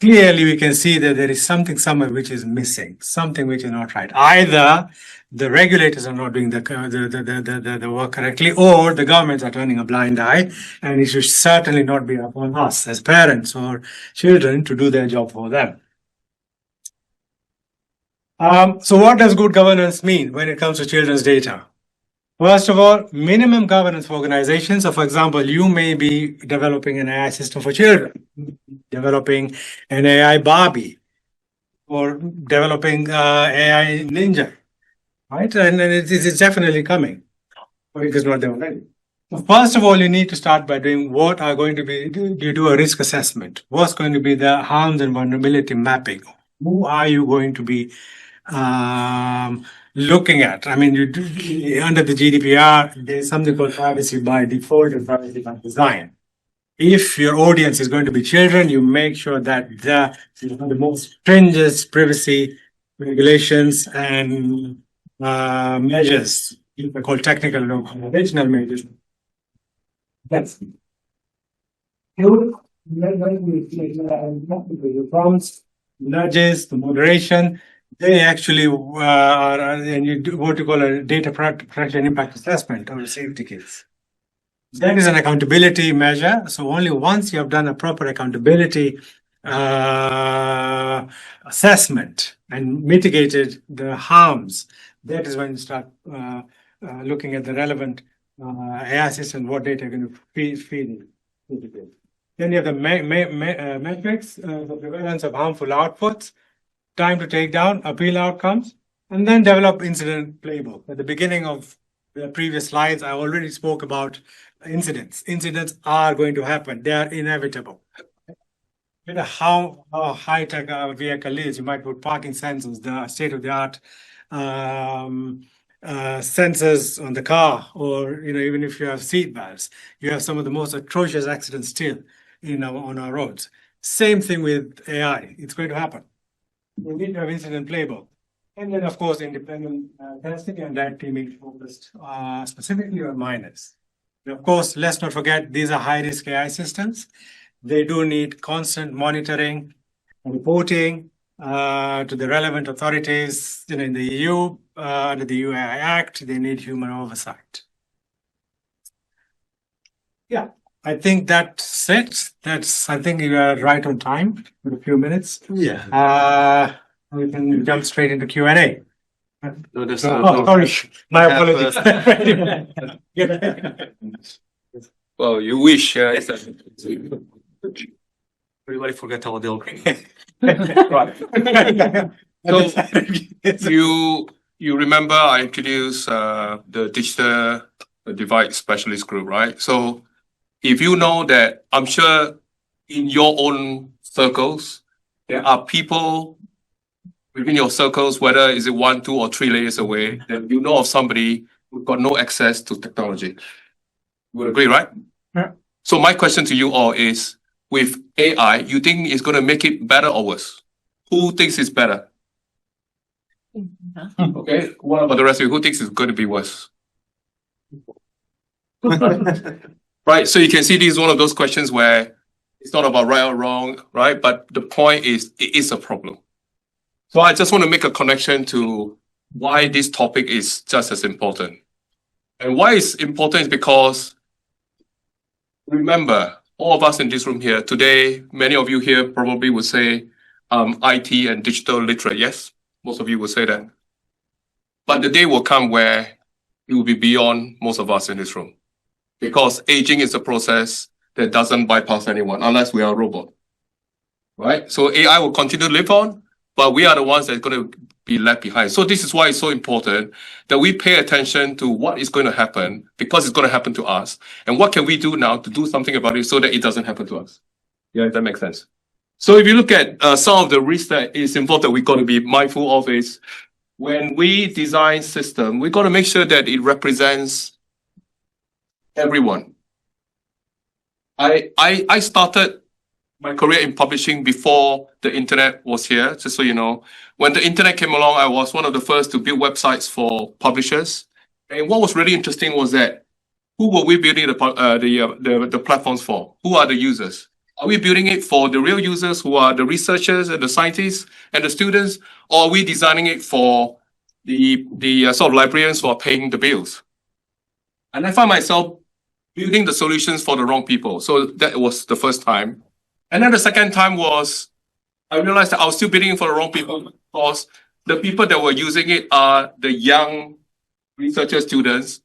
Clearly, we can see that there is something somewhere which is missing, something which is not right. Either the regulators are not doing the work correctly, or the governments are turning a blind eye, and it should certainly not be upon us as parents or children to do their job for them. So what does good governance mean when it comes to children's data? First of all, minimum governance for organizations. So, for example, you may be developing an AI system for children, developing an AI Barbie, or developing AI Ninja, right? And it's definitely coming, or it is not there already. So first of all, you need to start by doing what are going to be, you do a risk assessment. What's going to be the harms and vulnerability mapping? Who are you going to be looking at? I mean, under the GDPR, there's something called privacy by default and privacy by design. If your audience is going to be children, you make sure that the most stringent privacy regulations and measures, they're called technical and organizational measures. Yes. The prompts, nudges, the moderation, they actually are and you do what you call a data protection impact assessment or a safety case. That is an accountability measure. So only once you have done a proper accountability assessment and mitigated the harms, that is when you start looking at the relevant AI system, what data you're going to feed it. Then you have the metrics, the prevalence of harmful outputs, time to take down, appeal outcomes, and then develop incident playbook. At the beginning of the previous slides, I already spoke about incidents. Incidents are going to happen. They are inevitable. No matter how high-tech a vehicle is, you might put parking sensors, the state-of-the-art sensors on the car, or even if you have seat belts, you have some of the most atrocious accidents still on our roads. Same thing with AI. It's going to happen. We need to have incident playbook. And then, of course, independent testing and red teaming focused specifically on minors. And of course, let's not forget, these are high-risk AI systems. They do need constant monitoring and reporting to the relevant authorities in the EU, under the EU AI Act. They need human oversight. Yeah, I think that's it. I think you are right on time for a few minutes. Yeah. We can jump straight into Q&A. No, there's Sorry, my apologies. Well, you wish. Everybody forget how they'll. Right. So you remember I introduced the digital divide specialist group, right? So if you know that, I'm sure in your own circles there are people within your circles, whether is it 1, 2, or 3 layers away, that you know of somebody who's got no access to technology. You would agree, right? Yeah. So my question to you all is, with AI, you think it's going to make it better or worse? Who thinks it's better? Okay. What about the rest of you? Who thinks it's going to be worse? Right. So you can see this is one of those questions where it's not about right or wrong, right? But the point is, it is a problem. So I just want to make a connection to why this topic is just as important. And why it's important is because, remember, all of us in this room here today, many of you here probably would say IT and digital literate. Yes, most of you would say that. But the day will come where it will be beyond most of us in this room. Because aging is a process that doesn't bypass anyone unless we are a robot. Right? So AI will continue to live on, but we are the ones that are going to be left behind. So this is why it's so important that we pay attention to what is going to happen, because it's going to happen to us. And what can we do now to do something about it so that it doesn't happen to us? Yeah, if that makes sense. So if you look at some of the risks that is involved that we've got to be mindful of is, when we design system, we've got to make sure that it represents everyone. I started my career in publishing before the internet was here, just so you know. When the internet came along, I was one of the first to build websites for publishers. And what was really interesting was that, who were we building the platforms for? Who are the users? Are we building it for the real users who are the researchers and the scientists and the students? Or are we designing it for the sort of librarians who are paying the bills? And I find myself building the solutions for the wrong people. So that was the first time. And then the second time was, I realized that I was still bidding for the wrong people, because the people that were using it are the young researcher students.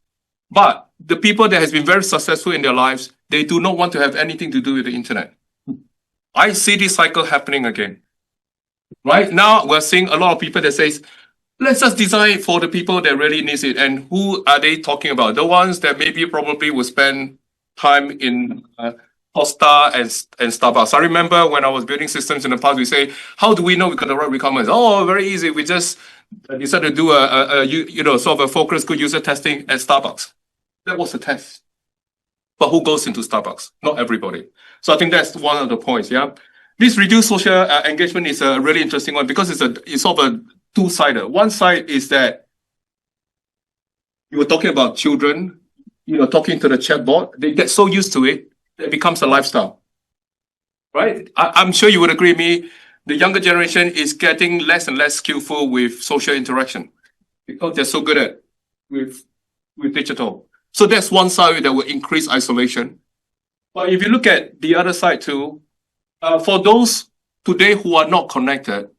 But the people that has been very successful in their lives, they do not want to have anything to do with the internet. I see this cycle happening again. Right now, we're seeing a lot of people that says, let's just design it for the people that really needs it. And who are they talking about? The ones that maybe probably will spend time in Costa and Starbucks. I remember when I was building systems in the past, we say, how do we know we got the right requirements? Oh, very easy. We just decided to do a sort of a focus good user testing at Starbucks. That was the test. But who goes into Starbucks? Not everybody. So I think that's one of the points. Yeah, this reduced social engagement is a really interesting one, because it's sort of a two-sided. One side is that you were talking about children, talking to the chatbot. They get so used to it, it becomes a lifestyle. right? I'm sure you would agree with me. The younger generation is getting less and less skillful with social interaction because they're so good at with digital. So that's one side that will increase isolation. But if you look at the other side too, for those today who are not connected,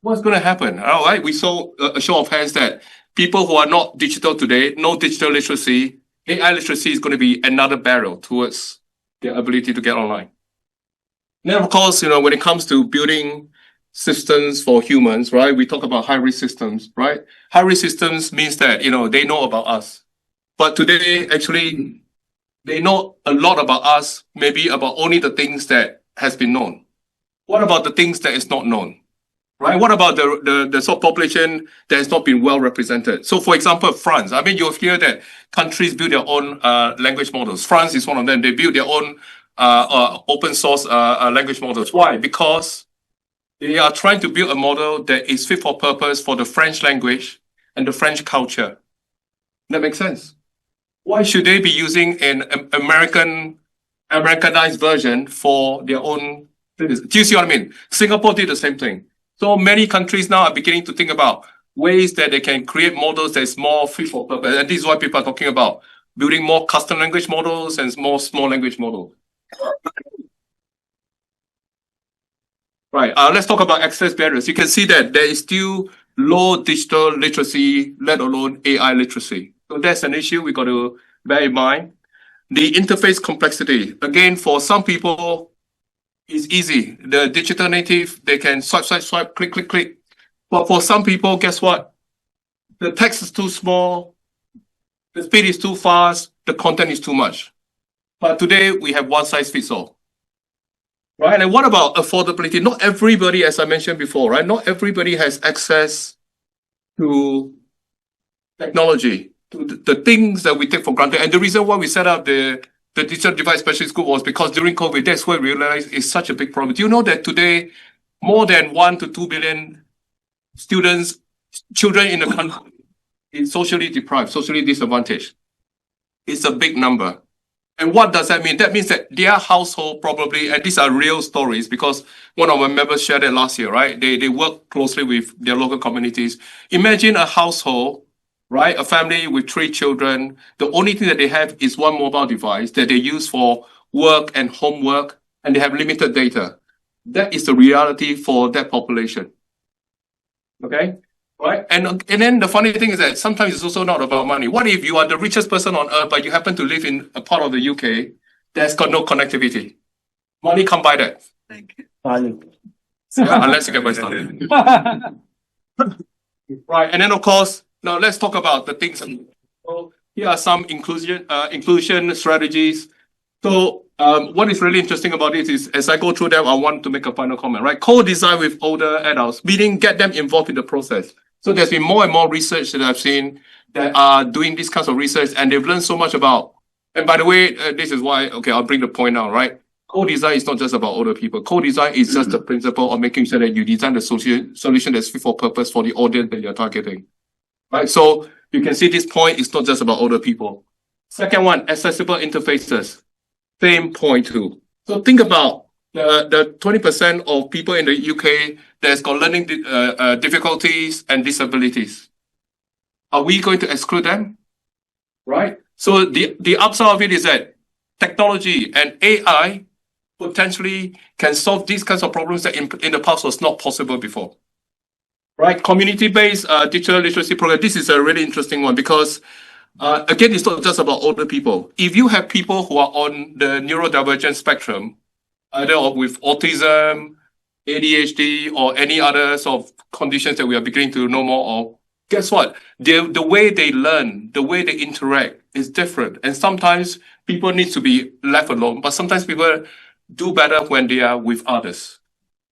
what's going to happen? All right, we saw a show of hands that people who are not digital today, no digital literacy, AI literacy is going to be another barrier towards their ability to get online. Then, of course, when it comes to building systems for humans, right? We talk about high-risk systems, right? High-risk systems means that, they know about us. But today, actually, they know a lot about us, maybe about only the things that has been known. What about the things that is not known? Right? What about the sort of population that has not been well represented? So, for example, France. I mean, you'll hear that countries build their own language models. France is one of them. They build their own open source language models. Why? Because they are trying to build a model that is fit for purpose for the French language and the French culture. That makes sense. Why should they be using an Americanized version for their own? Do you see what I mean? Singapore did the same thing. So many countries now are beginning to think about ways that they can create models that is more fit for purpose. And this is why people are talking about building more custom language models and more small language models. Right. Let's talk about access barriers. You can see that there is still low digital literacy, let alone AI literacy. So that's an issue we got to bear in mind. The interface complexity. Again, for some people, it's easy. The digital native, they can swipe, click. But for some people, guess what? The text is too small, the speed is too fast, the content is too much. But today, we have one size fits all. Right? And what about affordability? Not everybody, as I mentioned before, right? Not everybody has access to technology, to the things that we take for granted. And the reason why we set up the digital device specialist group was because during COVID, that's where we realized it's such a big problem. Do you know that today, more than 1 to 2 billion children in the country is socially deprived, socially disadvantaged? It's a big number. And what does that mean? That means that their household probably, and these are real stories because one of my members shared it last year, right? They work closely with their local communities. Imagine a household, right? A family with 3 children. The only thing that they have is one mobile device that they use for work and homework, and they have limited data. That is the reality for that population. Okay? Right? And then the funny thing is that sometimes it's also not about money. What if you are the richest person on earth, but you happen to live in a part of the UK that's got no connectivity? Money can't buy that. Thank you. Yeah, unless you can buy something. Right. And then, of course, now let's talk about the things. So here are some inclusion strategies. So what is really interesting about this is, as I go through them, I want to make a final comment, right? Co-design with older adults, meaning get them involved in the process. So there's been more and more research that I've seen that are doing these kinds of research, and they've learned so much about. And by the way, this is why, okay, I'll bring the point now, right? Co-design is not just about older people. Co-design is just the principle of making sure that you design the solution that's fit for purpose for the audience that you're targeting. Right? So you can see this point is not just about older people. Second one, accessible interfaces. Same point too. So think about the 20% of people in the UK that's got learning difficulties and disabilities. Are we going to exclude them? Right? So the upside of it is that technology and AI potentially can solve these kinds of problems that in the past was not possible before. Right? Community-based digital literacy program. This is a really interesting one because again, it's not just about older people. If you have people who are on the neurodivergent spectrum, either with autism, ADHD, or any other sort of conditions that we are beginning to know more of, guess what? The way they learn, the way they interact is different. And sometimes people need to be left alone, but sometimes people do better when they are with others.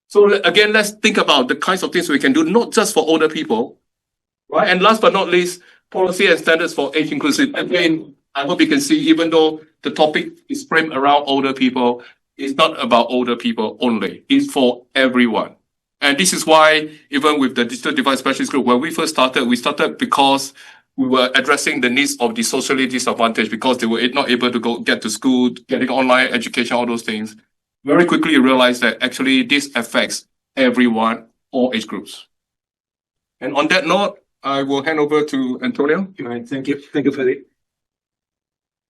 So again, let's think about the kinds of things we can do, not just for older people, right? And last but not least, policy and standards for age inclusive. Again, I hope you can see, even though the topic is framed around older people, it's not about older people only. It's for everyone. And this is why, even with the digital device specialist group, when we first started, we started because we were addressing the needs of the socially disadvantaged because they were not able to get to school, getting online education, all those things. very quickly you realize that actually this affects everyone, all age groups. And on that note, I will hand over to Antonio. Right, thank you. Thank you, Freddie.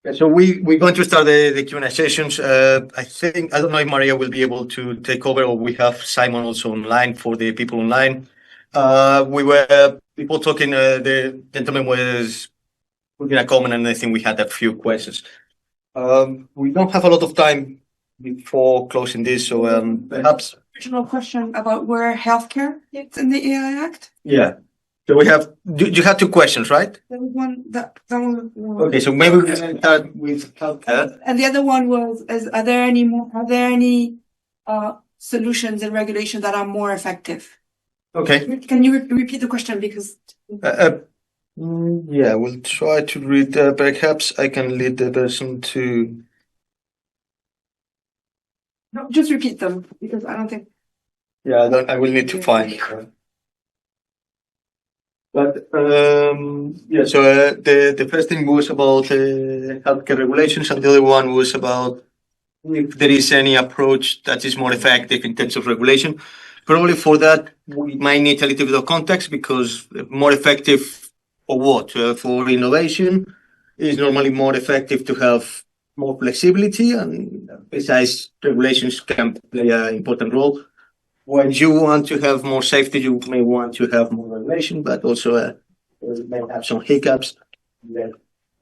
Yeah, so we're going to start the Q&A sessions. I don't know if Maria will be able to take over, or we have Simon also online for the people online. We were people talking, the gentleman was putting a comment, and I think we had a few questions. We don't have a lot of time before closing this, so perhaps. Original question about where healthcare fits in the AI Act. Yeah. So we have, you had two questions, right? There was one that one. Okay, so maybe we can start with healthcare. And the other one was: are there any solutions and regulations that are more effective? Okay. Can you repeat the question, because? Yeah, we'll try to read. Perhaps I can lead the person to. No, just repeat them, because I don't think. Yeah, I will need to find it. But yeah, so the first thing was about healthcare regulations, and the other one was about if there is any approach that is more effective in terms of regulation. Probably for that, we might need a little bit of context, because more effective for what? For innovation, is normally more effective to have more flexibility, and besides, regulations can play an important role. When you want to have more safety, you may want to have more regulation, but also may have some hiccups that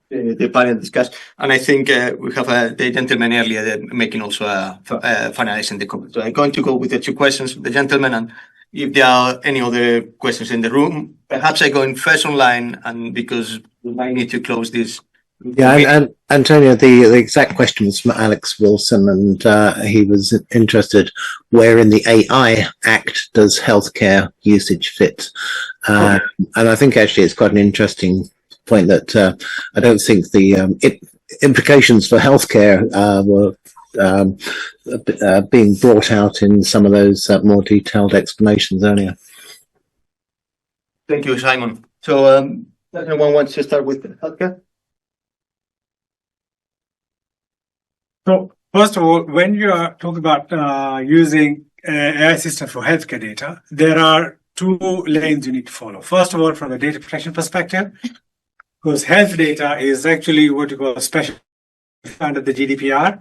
the panel discussed. And I think we have the gentleman earlier making also finalizing the comment. So I'm going to go with the two questions, the gentleman, and if there are any other questions in the room, perhaps I go in first online, and because we might need to close this. Yeah, and Antonio, the exact question was from Alex Wilson, and he was interested where in the AI Act does healthcare usage fit? And I think actually it's quite an interesting point that I don't think the implications for healthcare were being brought out in some of those more detailed explanations earlier. Thank you, Simon. So, does anyone want to start with healthcare? So first of all, when you are talking about using AI system for healthcare data, there are two lanes you need to follow. First of all, from the data protection perspective, because health data is actually what you call special under the GDPR.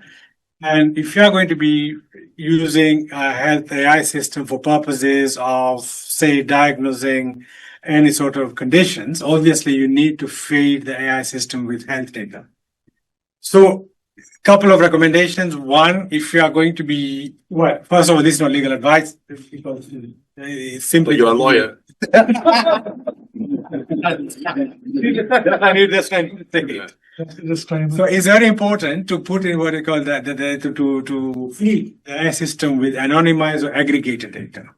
And if you are going to be using a health AI system for purposes of, say, diagnosing any sort of conditions, obviously you need to feed the AI system with health data. So, couple of recommendations. One, if you are going to be, well, first of all, this is not legal advice. It's simply. You're a lawyer. I need this kind of So it's very important to put in what you call that, to feed the AI system with anonymized or aggregated data.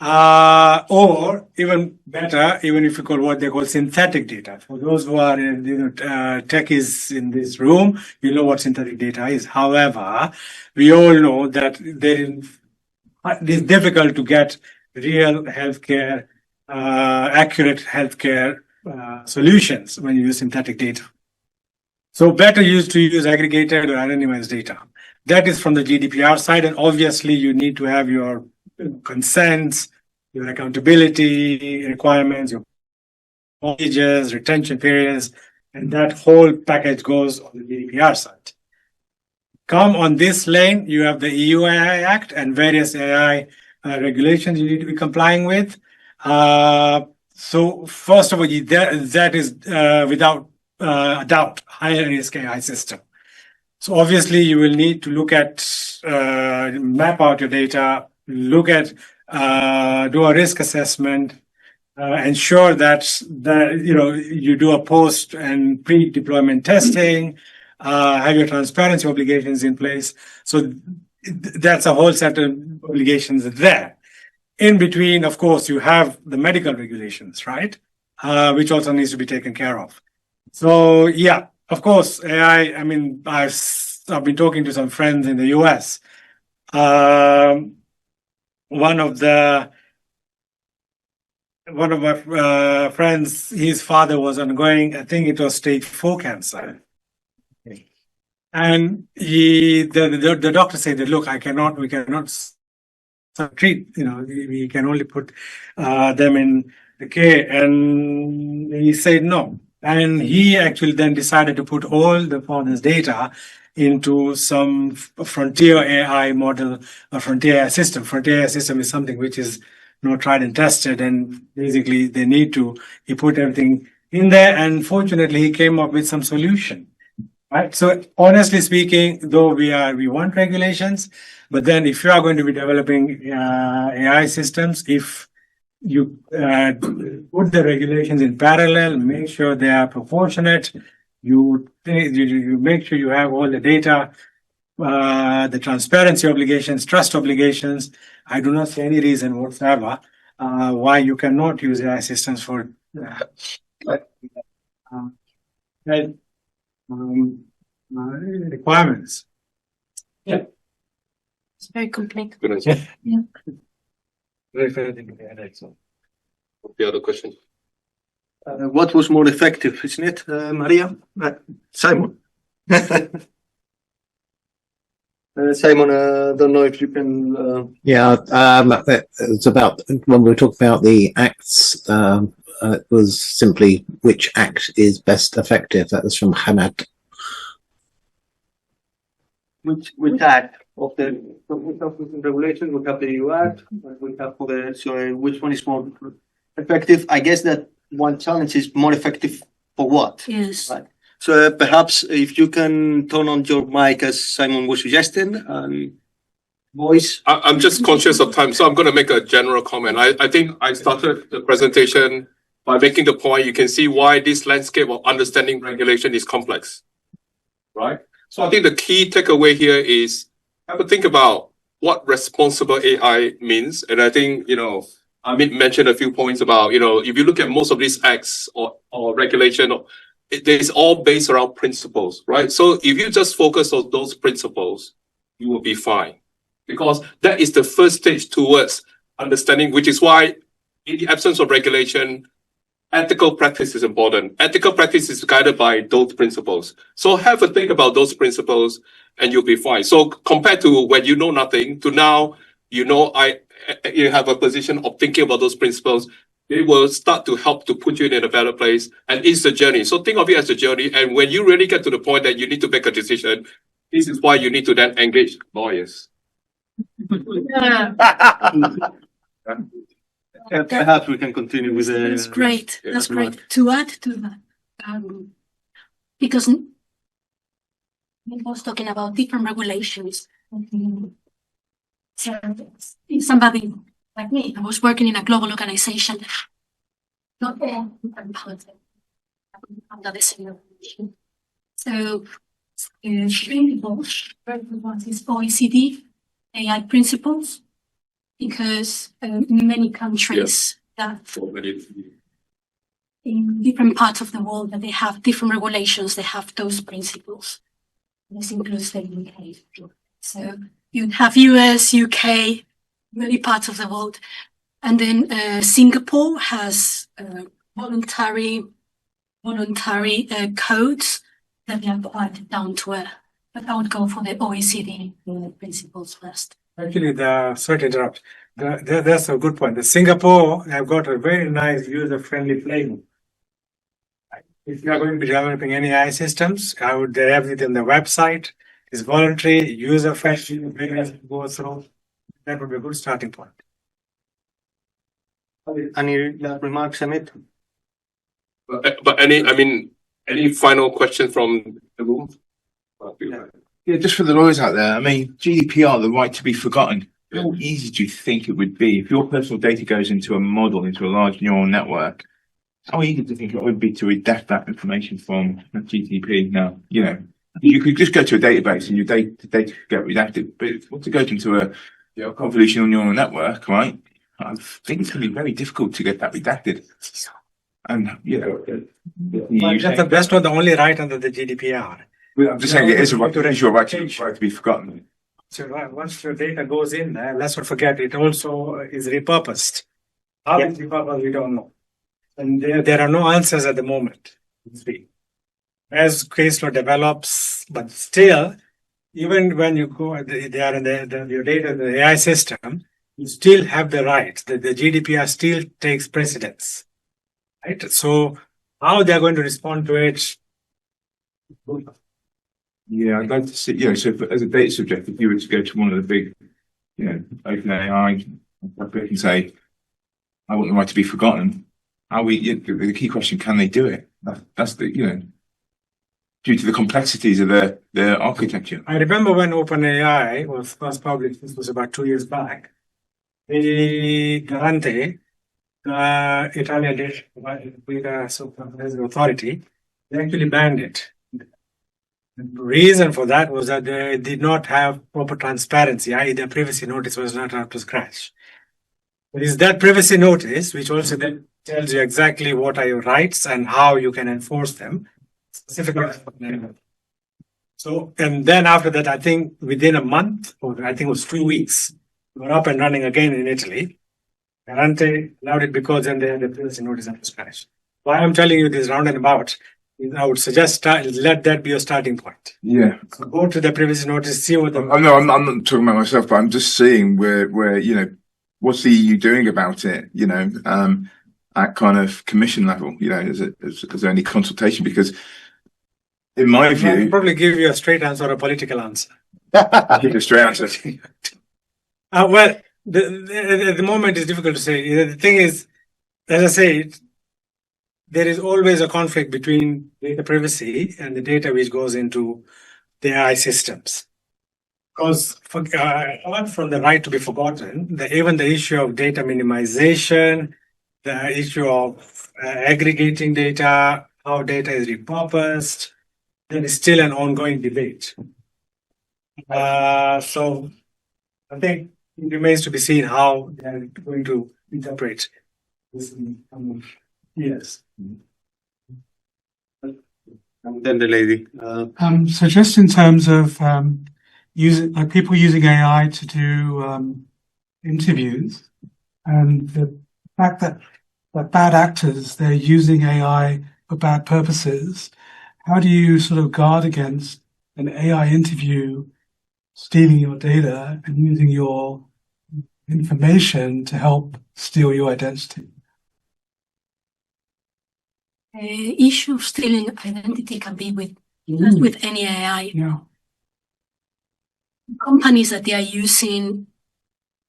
Or even better, even if you call what they call synthetic data. For those who are in, techies in this room, you know what synthetic data is. However, we all know that it is difficult to get real healthcare, accurate healthcare solutions when you use synthetic data. So better to use aggregated or anonymized data. That is from the GDPR side, and obviously you need to have your consents, your accountability requirements, your procedures, retention periods, and that whole package goes on the GDPR side. Come on this lane, you have the EU AI Act and various AI regulations you need to be complying with. So first of all, that is without a doubt higher risk AI system. So obviousyou you will need to look at, map out your data, look at, do a risk assessment, ensure that you do a post and pre-deployment testing, have your transparency obligations in place. So that's a whole set of obligations there. In between, of course, you have the medical regulations, right? Which also needs to be taken care of. So yeah, of course, AI, I mean, I've been talking to some friends in the US. One of my friends, his father was undergoing, I think it was stage 4 cancer. And the doctor said that, look, we cannot treat, we can only put them in the care. And he said no. And he actually then decided to put all the father's data into some frontier AI model, a frontier AI system. Frontier AI system is something which is not tried and tested, and basically he put everything in there, and fortunately he came up with some solution. Right. So honestly speaking, though we want regulations, but then if you are going to be developing AI systems, if you put the regulations in parallel, make sure they are proportionate, you make sure you have all the data, the transparency obligations, trust obligations. I do not see any reason whatsoever why you cannot use AI systems for requirements. Yeah. It's very complex. Good answer. Yeah. Very fair thing to add, so. The other question. What was more effective, isn't it, Maria? Simon. Simon, don't know if you can. Yeah, it's about when we were talking about the acts. It was simply which act is best effective. That was from Hamad. Which act of the regulation? We have the EU Act, and we have so which one is more effective? I guess that one challenge is more effective for what? Yes. Right. So perhaps if you can turn on your mic as Simon was suggesting, and voice. I'm just conscious of time, so I'm going to make a general comment. I think I started the presentation by making the point, you can see why this landscape of understanding regulation is complex, right? So I think the key takeaway here is have a think about what responsible AI means. And I think, Amit mentioned a few points about, if you look at most of these acts or regulation, it's all based around principles, right? So if you just focus on those principles, you will be fine. Because that is the first stage towards understanding, which is why in the absence of regulation, ethical practice is important. Ethical practice is guided by those principles. So have a think about those principles and you'll be fine. So compared to when you know nothing to now, you have a position of thinking about those principles, they will start to help to put you in a better place. And it's a journey. So think of it as a journey. And when you really get to the point that you need to make a decision, this is why you need to then engage lawyers. Perhaps we can continue with the. That's great. That's great. To add to that, because I was talking about different regulations. So somebody like me, I was working in a global organization. Not all different politics under the same regulation. So principles, one is OECD AI principles. Because in many countries in different parts of the world that they have different regulations, they have those principles. This includes the UK. So you have US, UK, many parts of the world. And then Singapore has voluntary codes that they are quite down to earth. But I would go for the OECD principles first. Actually, sorry to interrupt. That's a good point. The Singapore have got a very nice user-friendly playbook. If you are going to be developing any AI systems, I would have it on the website. It's voluntary, user-friendly, very easy to go through. That would be a good starting point. Any remarks, Amit? But any final question from the room? Yeah, just for the lawyers out there, GDPR, the right to be forgotten. How easy do you think it would be if your personal data goes into a model, into a large neural network? How easy do you think it would be to redact that information from GDP? Now, you could just go to a database and your data could get redacted. But once it goes into a convolutional neural network, right? I think it's going to be very difficult to get that redacted. And that's the best or the only right under the GDPR. I'm just saying it is a right to be forgotten. So once your data goes in there, let's not forget it also is repurposed. How it's repurposed, we don't know. And there are no answers at the moment. As case law develops, but still, even when you go, they are in your data, the AI system, you still have the right. The GDPR still takes precedence, right? So how they're going to respond to it? Yeah, I'd like to see, so as a data subject, if you were to go to one of the big, OpenAI, and say, I want the right to be forgotten, the key question, can they do it? That's the, due to the complexities of their architecture. I remember when OpenAI was first published, this was about 2 years back, the Garante, Italian data supervisory authority, they actually banned it. The reason for that was that they did not have proper transparency, i.e. their privacy notice was not up to scratch. It is that privacy notice which also then tells you exactly what are your rights and how you can enforce them. Specifically. So, and then after that, I think within a month, or I think it was 2 weeks, we were up and running again in Italy. Garante allowed it because then they had the privacy notice up to scratch. Why I'm telling you this round and about, I would suggest let that be your starting point. Yeah. So go to the privacy notice, see what the. I'm not talking about myself, but I'm just seeing where what's the EU doing about it? At kind of commission level, is there any consultation? Because in my view, I'll probably give you a straight answer or a political answer. I'll give you a straight answer. Well, at the moment it's difficult to say. The thing is, as I say, there is always a conflict between data privacy and the data which goes into the AI systems. Because apart from the right to be forgotten, even the issue of data minimization, the issue of aggregating data, how data is repurposed, there is still an ongoing debate. So I think it remains to be seen how they are going to interpret this. Yes. And then the lady. So just in terms of people using AI to do interviews, and the fact that bad actors, they're using AI for bad purposes, how do you sort of guard against an AI interview stealing your data and using your information to help steal your identity? The issue of stealing identity can be with any AI. Yeah. Companies that they are using,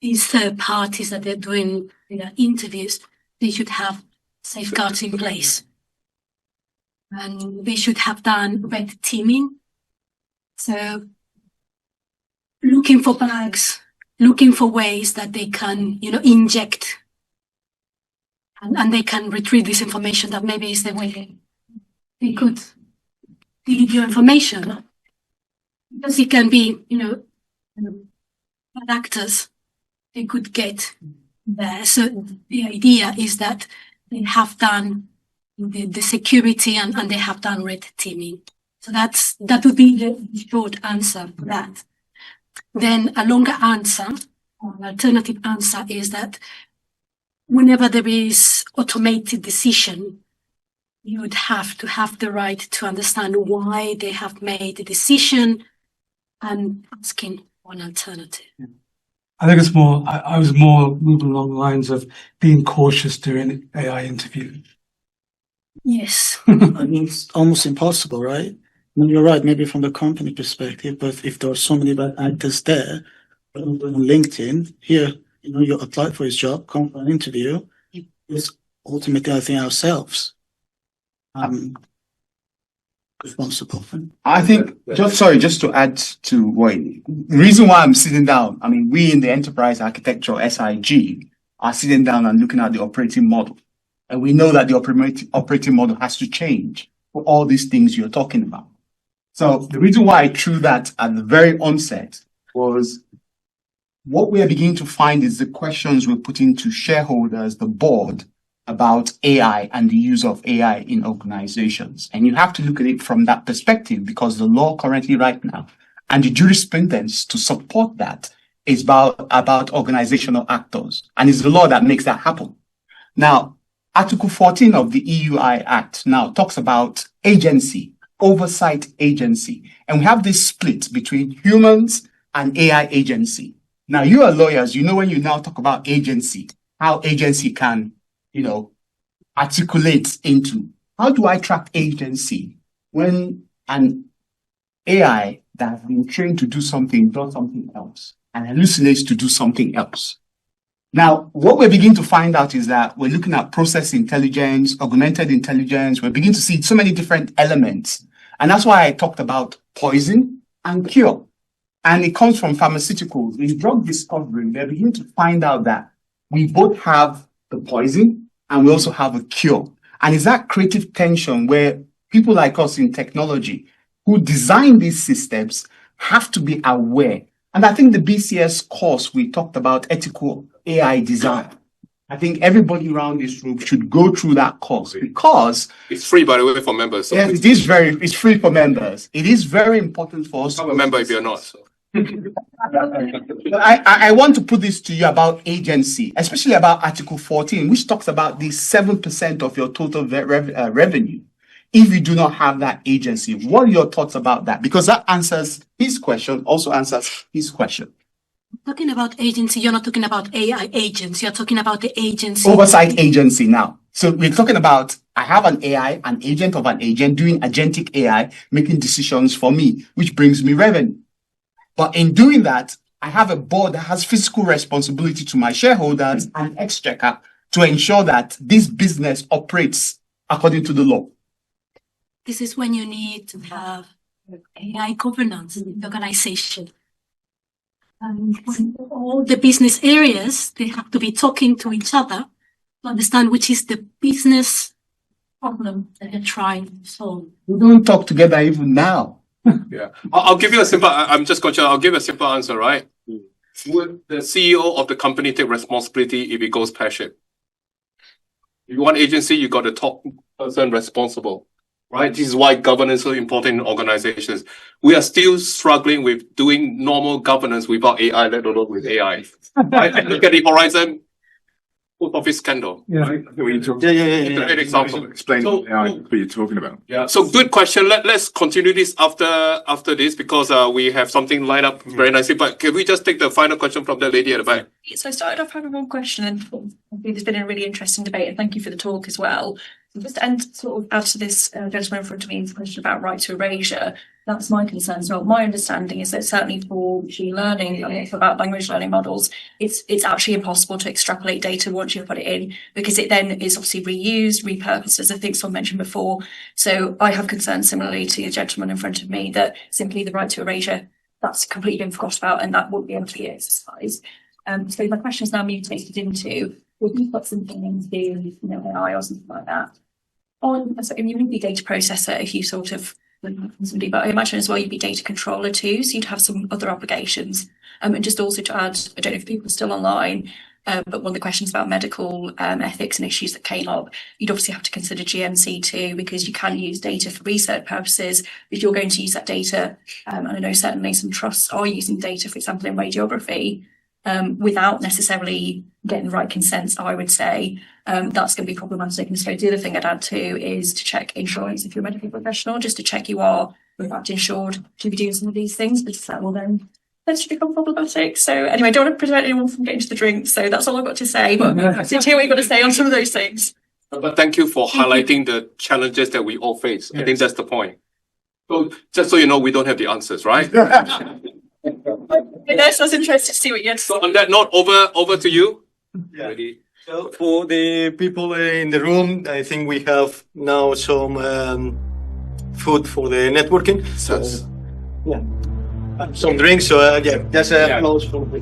these third parties that they're doing interviews, they should have safeguards in place. And they should have done red teaming. So looking for bugs, looking for ways that they can, inject and they can retrieve this information that maybe is the way they could delete your information. Because it can be, bad actors, they could get there. So the idea is that they have done the security and they have done red teaming. So that would be the short answer for that. Then a longer answer, or an alternative answer, is that whenever there is automated decision, you would have to have the right to understand why they have made the decision and asking for an alternative. I think it's more, I was more moving along the lines of being cautious during AI interviews. Yes. I mean, it's almost impossible, right? I mean, you're right, maybe from the company perspective, but if there are so many bad actors there, on LinkedIn, here, you apply for his job, come for an interview, it's ultimately, I think, ourselves responsible. I think, just to add to what, the reason why I'm sitting down, I mean, we in the enterprise architecture, SIG, are sitting down and looking at the operating model. And we know that the operating model has to change for all these things you're talking about. So the reason why I threw that at the very onset was what we are beginning to find is the questions we're putting to shareholders, the board, about AI and the use of AI in organizations. And you have to look at it from that perspective because the law currently right now and the jurisprudence to support that is about organizational actors. And it's the law that makes that happen. Now, Article 14 of the EUI Act now talks about agency oversight agency. And we have this split between humans and AI agency. Now, you are lawyers, you know, when you now talk about agency, how agency can, you know, articulate into. How do I track agency when an AI that has been trained to do something does something else and hallucinates to do something else? Now, what we're beginning to find out is that we're looking at process intelligence, augmented intelligence. We're beginning to see so many different elements. And that's why I talked about poison and cure. And it comes from pharmaceuticals. In drug discovery, we're beginning to find out that we both have the poison and we also have a cure. And it's that creative tension where people like us in technology who design these systems have to be aware. And I think the BCS course, we talked about ethical AI design. I think everybody around this room should go through that course because It's free, by the way, for members. So yes, it's free for members. It is very important for us. become a member if you're not. So. I want to put this to you about agency, especially about Article 14, which talks about the 7% of your total revenue. If you do not have that agency, what are your thoughts about that? Because that answers his question, also answers his question. Talking about agency, you're not talking about AI agents. You're talking about the agency. Oversight agency now. So we're talking about, I have an AI, an agent of an agent doing agentic AI, making decisions for me, which brings me revenue. But in doing that, I have a board that has fiscal responsibility to my shareholders and exchequer to ensure that this business operates according to the law. This is when you need to have AI governance in the organization. And when all the business areas, they have to be talking to each other to understand which is the business problem that they're trying to solve. We don't talk together even now. Yeah, I'll give you a simple. I'm just going to. I'll give a simple answer. Right? Would the CEO of the company take responsibility if it goes pear-shaped? If you want agency, you got the top person responsible. Right? This is why governance is so important in organizations. We are still struggling with doing normal governance without AI, let alone with AI. Right? And look at the Horizon post office scandal. Yeah. Right? When you talk, It's a great example. explain So- what you're talking about. Yeah. So good question. Let's continue this after this because we have something lined up very nicely. But can we just take the final question from the lady at the back? So I started off having one question, and I think there's been a really interesting debate, and thank you for the talk as well. Just to sort of add to this gentleman in front of me's question about right to erasure, that's my concern as well. My understanding is that certainly for machine learning, about language learning models, it's actually impossible to extrapolate data once you put it in, because it then is obviously reused, repurposed, as I think someone mentioned before. So I have concerns similarly to the gentleman in front of me that simply the right to erasure, that's completely been forgot about and that won't be able to be exercised. So my question is now mutated into, if you put something into, AI or something like that, so you wouldn't be data processor if you sort of, somebody, but I imagine as well you'd be data controller too, so you'd have some other obligations. And just also to add, I don't know if people are still online, but one of the questions about medical ethics and issues that came up, you'd obviously have to consider GMC too, because you can use data for research purposes. If you're going to use that data, and I know certainly some trusts are using data, for example, in radiography, without necessarily getting the right consents, I would say, that's going to be problematic. And so the other thing I'd add too is to check insurance if you're a medical professional, just to check you are in fact insured to be doing some of these things, because that will then should become problematic. So anyway, I don't want to prevent anyone from getting to the drink. So that's all I've got to say. But to hear what you've got to say on some of those things. But thank you for highlighting the challenges that we all face. I think that's the point. So just so you know, we don't have the answers, right? Yes, I was interested to see what you had to say. So on that note, over to you. Yeah. Ready? So for the people in the room, I think we have now some food for the networking. So, yeah. Some drinks. So yeah, just applause for the